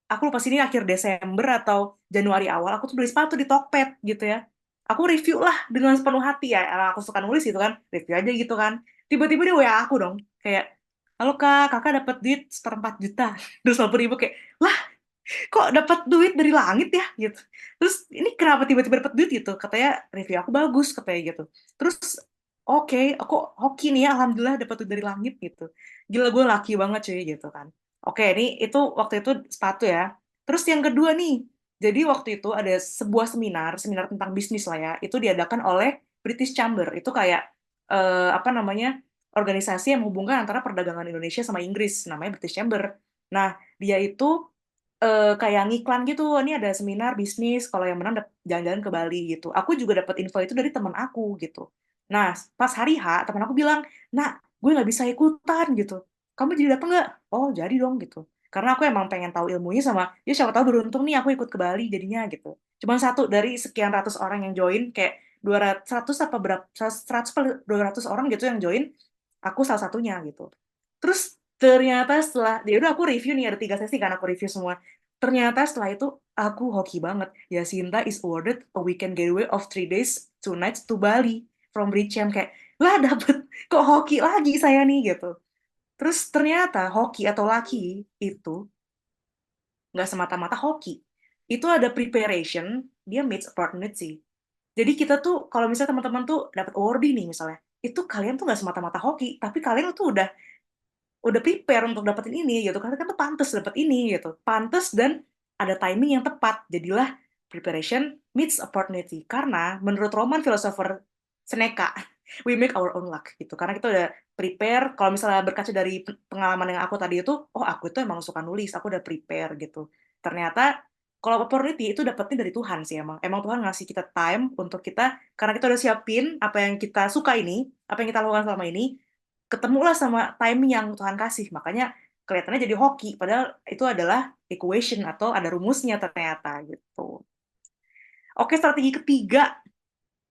aku lupa sini akhir Desember atau Januari awal, aku tuh beli sepatu di Tokped gitu ya. Aku review lah dengan sepenuh hati ya, aku suka nulis gitu kan, review aja gitu kan. tiba-tiba dia WA aku dong, kayak, halo kak, kakak dapat duit seper 4 juta, 250.000, kayak, lah kok dapat duit dari langit ya gitu. Terus ini kenapa tiba-tiba dapat duit gitu? Katanya review aku bagus katanya gitu. Terus oke, aku hoki nih ya, alhamdulillah dapat duit dari langit gitu. Gila gue laki banget cuy gitu kan. Oke, ini itu waktu itu sepatu ya. Terus yang kedua nih, jadi waktu itu ada sebuah seminar tentang bisnis lah ya. Itu diadakan oleh British Chamber. Itu kayak apa namanya? Organisasi yang menghubungkan antara perdagangan Indonesia sama Inggris, namanya British Chamber. Nah, dia itu kayak ngiklan gitu, ini ada seminar bisnis, kalau yang menang jalan-jalan ke Bali gitu. Aku juga dapat info itu dari teman aku gitu. Nah, pas hari H, teman aku bilang, nah, gue nggak bisa ikutan gitu. Kamu jadi datang nggak? Oh, jadi dong gitu. Karena aku emang pengen tahu ilmunya sama, ya siapa tahu beruntung nih aku ikut ke Bali jadinya gitu. Cuman satu dari sekian ratus orang yang join, kayak 200, 100 apa berapa, 100 per 200 orang gitu yang join, aku salah satunya gitu. Terus ternyata setelah, dia udah aku review nih, ada 3 sesi kan aku review semua. Ternyata setelah itu aku hoki banget. Yasinta is awarded a weekend getaway of 3 days 2 nights to Bali from Richem, kayak lah dapet kok hoki lagi saya nih gitu. Terus ternyata hoki atau laki itu nggak semata-mata hoki. Itu ada preparation, dia meets opportunity. Jadi kita tuh kalau misalnya teman-teman tuh dapat award nih misalnya, itu kalian tuh nggak semata-mata hoki, tapi kalian tuh udah prepare untuk dapetin ini gitu, karena kan tuh pantas dapet ini gitu, pantas dan ada timing yang tepat. Jadilah preparation meets opportunity, karena menurut Roman filosofer Seneca, we make our own luck gitu, karena kita udah prepare. Kalau misalnya berkaca dari pengalaman yang aku tadi itu, oh aku itu emang suka nulis, aku udah prepare gitu. Ternyata kalau opportunity itu dapetnya dari Tuhan sih, emang Tuhan ngasih kita time untuk kita, karena kita udah siapin apa yang kita suka ini, apa yang kita lakukan selama ini, ketemulah sama timing yang Tuhan kasih. Makanya kelihatannya jadi hoki, padahal itu adalah equation atau ada rumusnya ternyata gitu. Oke, strategi ketiga.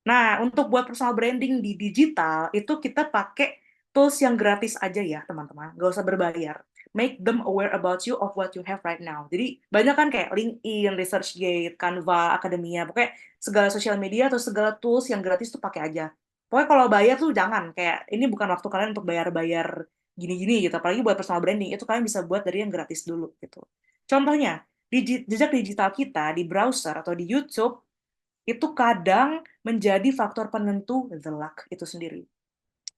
Nah, untuk buat personal branding di digital, itu kita pakai tools yang gratis aja ya, teman-teman. Nggak usah berbayar. Make them aware about you of what you have right now. Jadi, banyak kan kayak LinkedIn, ResearchGate, Canva, Akademia, pokoknya segala sosial media atau segala tools yang gratis tuh pakai aja. Pokoknya kalau bayar tuh jangan. Kayak, ini bukan waktu kalian untuk bayar-bayar gini-gini gitu. Apalagi buat personal branding, itu kalian bisa buat dari yang gratis dulu gitu. Contohnya, jejak digital kita di browser atau di YouTube, itu kadang menjadi faktor penentu the luck itu sendiri.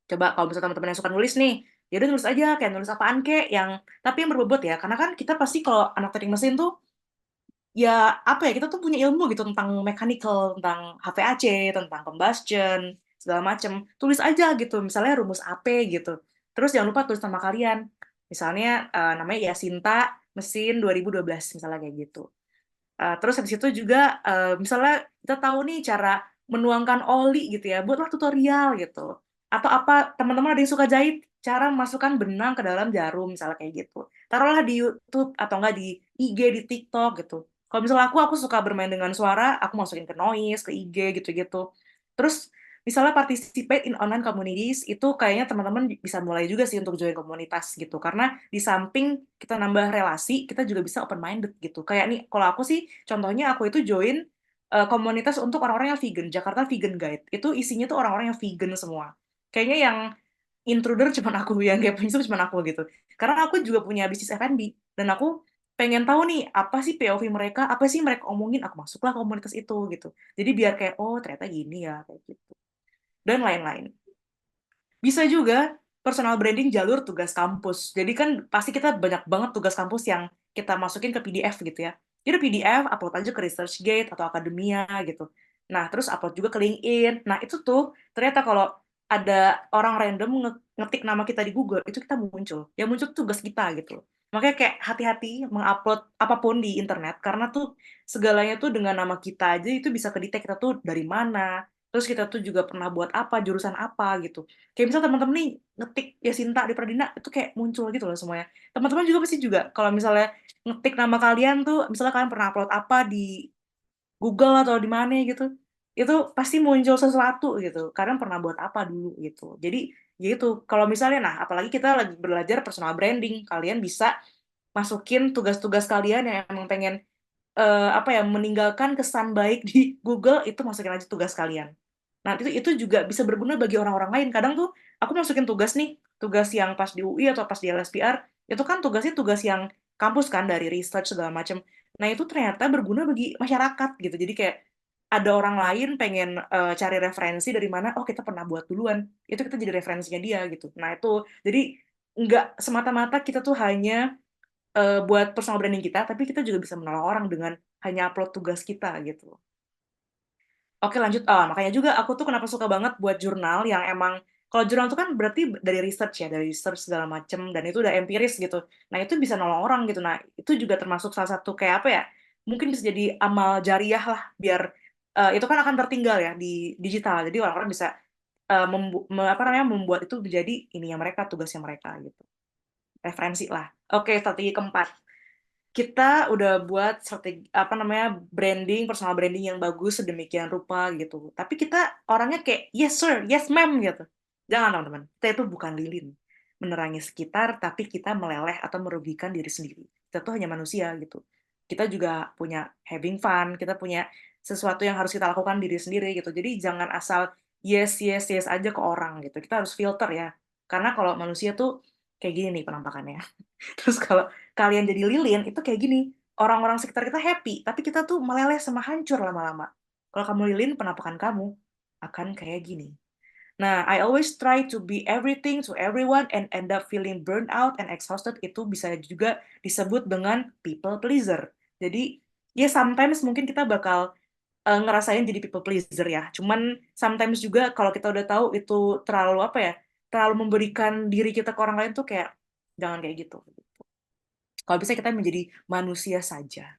Coba kalau misalnya teman-teman yang suka nulis nih, ya udah nulis aja, kayak nulis apaan kek, tapi yang berbobot ya, karena kan kita pasti kalau anak teknik mesin tuh, ya apa ya, kita tuh punya ilmu gitu tentang mechanical, tentang HVAC, tentang combustion, segala macem. Tulis aja gitu, misalnya rumus AP gitu. Terus jangan lupa tulis nama kalian. Misalnya namanya Yasinta Mesin 2012, misalnya kayak gitu. Terus habis itu juga misalnya kita tahu nih cara menuangkan oli gitu ya, buatlah tutorial gitu. Atau apa, teman-teman ada yang suka jahit, cara memasukkan benang ke dalam jarum misalnya kayak gitu. Taruhlah di YouTube atau enggak di IG, di TikTok gitu. Kalau misalnya aku suka bermain dengan suara, aku masukin ke Noise, ke IG gitu-gitu. Terus misalnya participate in online communities, itu kayaknya teman-teman bisa mulai juga sih untuk join komunitas gitu. Karena di samping kita nambah relasi, kita juga bisa open minded gitu. Kayak nih, kalau aku sih, contohnya aku itu join komunitas untuk orang-orang yang vegan, Jakarta Vegan Guide. Itu isinya tuh orang-orang yang vegan semua. Kayaknya yang intruder cuma aku, yang kayak penyusup cuma aku gitu. Karena aku juga punya bisnis F&B, dan aku pengen tahu nih, apa sih POV mereka, apa sih mereka omongin, aku masuklah ke komunitas itu gitu. Jadi biar kayak, oh ternyata gini ya, kayak gitu. Dan lain-lain. Bisa juga personal branding jalur tugas kampus. Jadi kan pasti kita banyak banget tugas kampus yang kita masukin ke PDF gitu ya. Jadi PDF, upload aja ke ResearchGate atau Akademia gitu. Nah, terus upload juga ke LinkedIn. Nah, itu tuh ternyata kalau ada orang random ngetik nama kita di Google, itu kita muncul. Yang muncul tugas kita gitu. Makanya kayak hati-hati mengupload apapun di internet, karena tuh segalanya tuh dengan nama kita aja itu bisa kedetek kita tuh dari mana, terus kita tuh juga pernah buat apa, jurusan apa gitu. Kayak misalnya teman-teman nih ngetik Yasinta di Pradina, itu kayak muncul gitu loh semuanya. Teman-teman juga pasti juga kalau misalnya ngetik nama kalian tuh, misalnya kalian pernah upload apa di Google atau di mana gitu, itu pasti muncul sesuatu gitu. Kalian pernah buat apa dulu gitu. Jadi gitu. Kalau misalnya, nah apalagi kita lagi belajar personal branding, kalian bisa masukin tugas-tugas kalian yang emang pengen apa ya, meninggalkan kesan baik di Google, itu masukin aja tugas kalian. Nah, itu juga bisa berguna bagi orang-orang lain. Kadang tuh aku masukin tugas nih, tugas yang pas di UI atau pas di LSPR, itu kan tugasnya tugas yang kampus kan, dari research segala macam. Nah, itu ternyata berguna bagi masyarakat gitu. Jadi kayak ada orang lain pengen cari referensi dari mana, oh kita pernah buat duluan, itu kita jadi referensinya dia gitu. Nah, itu jadi nggak semata-mata kita tuh hanya buat personal branding kita, tapi kita juga bisa menolong orang dengan hanya upload tugas kita gitu. Oke lanjut, makanya juga aku tuh kenapa suka banget buat jurnal yang emang, kalau jurnal itu kan berarti dari research ya, dari research segala macem, dan itu udah empiris gitu. Nah itu bisa nolong orang gitu, nah itu juga termasuk salah satu kayak apa ya, mungkin bisa jadi amal jariah lah, biar itu kan akan tertinggal ya di digital, jadi orang-orang bisa membuat itu menjadi ininya mereka, tugasnya mereka gitu. Referensi lah. Oke, strategi keempat, kita udah buat strategi branding, personal branding yang bagus sedemikian rupa gitu. Tapi kita orangnya kayak yes sir, yes ma'am gitu. Jangan teman-teman, kita itu bukan lilin menerangi sekitar, tapi kita meleleh atau merugikan diri sendiri. Kita tuh hanya manusia gitu. Kita juga punya having fun, kita punya sesuatu yang harus kita lakukan diri sendiri gitu. Jadi jangan asal yes yes yes aja ke orang gitu. Kita harus filter ya. Karena kalau manusia tuh kayak gini nih penampakannya. Terus kalau kalian jadi lilin, itu kayak gini, orang-orang sekitar kita happy, tapi kita tuh meleleh sama hancur lama-lama. Kalau kamu lilin, penampakan kamu akan kayak gini. Nah, I always try to be everything to everyone and end up feeling burned out and exhausted. Itu bisa juga disebut dengan people pleaser. Jadi, ya sometimes mungkin kita bakal ngerasain jadi people pleaser ya. Cuman sometimes juga kalau kita udah tahu itu terlalu terlalu memberikan diri kita ke orang lain tuh kayak jangan kayak gitu. Kalau bisa kita menjadi manusia saja.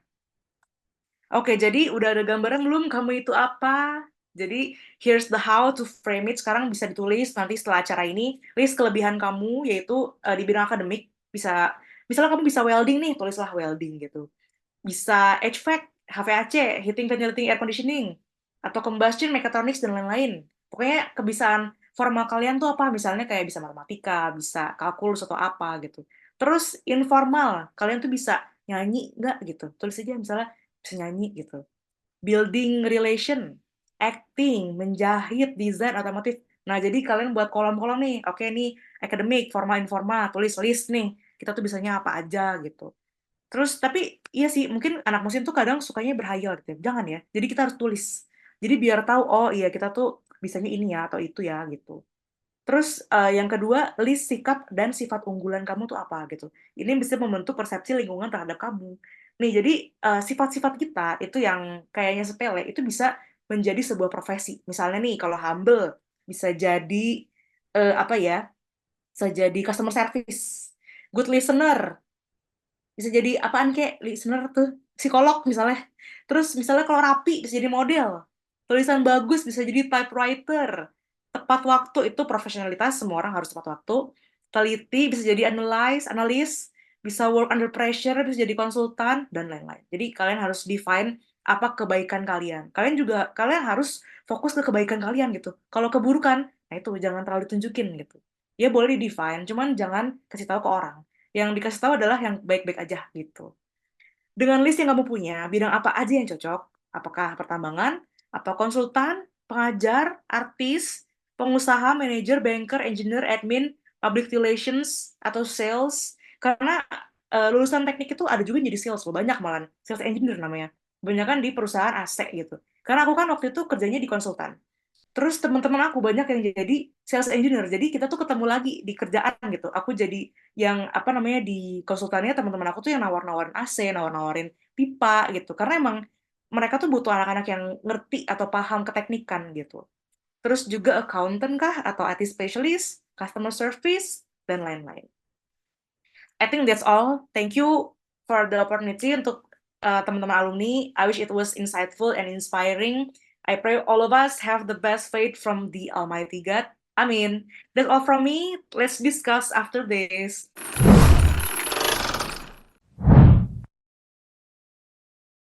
Oke, jadi udah ada gambaran belum kamu itu apa? Jadi, here's the how to frame it. Sekarang bisa ditulis nanti setelah acara ini. List kelebihan kamu, yaitu di bidang akademik. Misalnya kamu bisa welding nih, tulislah welding gitu. Bisa HVAC, HVAC, heating, ventilating, air conditioning. Atau combustion, mechatronics, dan lain-lain. Pokoknya kebiasaan formal kalian tuh apa? Misalnya kayak bisa matematika, bisa kalkulus atau apa gitu. Terus informal, kalian tuh bisa nyanyi nggak gitu. Tulis aja misalnya bisa nyanyi gitu. Building relation, acting, menjahit, desain, otomotif. Nah, jadi kalian buat kolom-kolom nih. Oke nih, akademik, formal, informal, tulis list nih. Kita tuh bisanya apa aja gitu. Terus, tapi iya sih, mungkin anak musim tuh kadang sukanya berhayal gitu ya. Jangan ya. Jadi kita harus tulis. Jadi biar tahu, oh iya kita tuh bisanya ini ya, atau itu ya gitu. Terus yang kedua, list sikap dan sifat unggulan kamu tuh apa gitu. Ini bisa membentuk persepsi lingkungan terhadap kamu. Nih, jadi sifat-sifat kita itu yang kayaknya sepele, itu bisa menjadi sebuah profesi. Misalnya nih, kalau humble, bisa jadi bisa jadi customer service. Good listener, bisa jadi apaan kayak listener tuh, psikolog misalnya. Terus misalnya kalau rapi bisa jadi model, tulisan bagus bisa jadi typewriter, tepat waktu itu profesionalitas, semua orang harus tepat waktu, teliti bisa jadi analis, bisa work under pressure bisa jadi konsultan, dan lain-lain. Jadi kalian harus define apa kebaikan kalian. Kalian harus fokus ke kebaikan kalian gitu. Kalau keburukan, nah itu jangan terlalu ditunjukin gitu. Ya boleh di define, cuman jangan kasih tahu ke orang. Yang dikasih tahu adalah yang baik-baik aja gitu. Dengan list yang kamu punya, bidang apa aja yang cocok? Apakah pertambangan, apa konsultan, pengajar, artis, pengusaha, manajer, banker, engineer, admin, public relations, atau sales? Karena lulusan teknik itu ada juga yang jadi sales loh, banyak malah sales engineer namanya. Kebanyakan di perusahaan AC gitu. Karena aku kan waktu itu kerjanya di konsultan. Terus teman-teman aku banyak yang jadi sales engineer. Jadi kita tuh ketemu lagi di kerjaan gitu. Aku jadi yang di konsultannya teman-teman aku tuh yang nawar-nawarin AC, nawar-nawarin pipa gitu. Karena emang mereka tuh butuh anak-anak yang ngerti atau paham keteknikan gitu. Terus juga accountant kah atau IT specialist, customer service, dan lain-lain. I think that's all. Thank you for the opportunity untuk teman-teman alumni. I wish it was insightful and inspiring. I pray all of us have the best faith from the Almighty God. Amin. That's all from me. Let's discuss after this.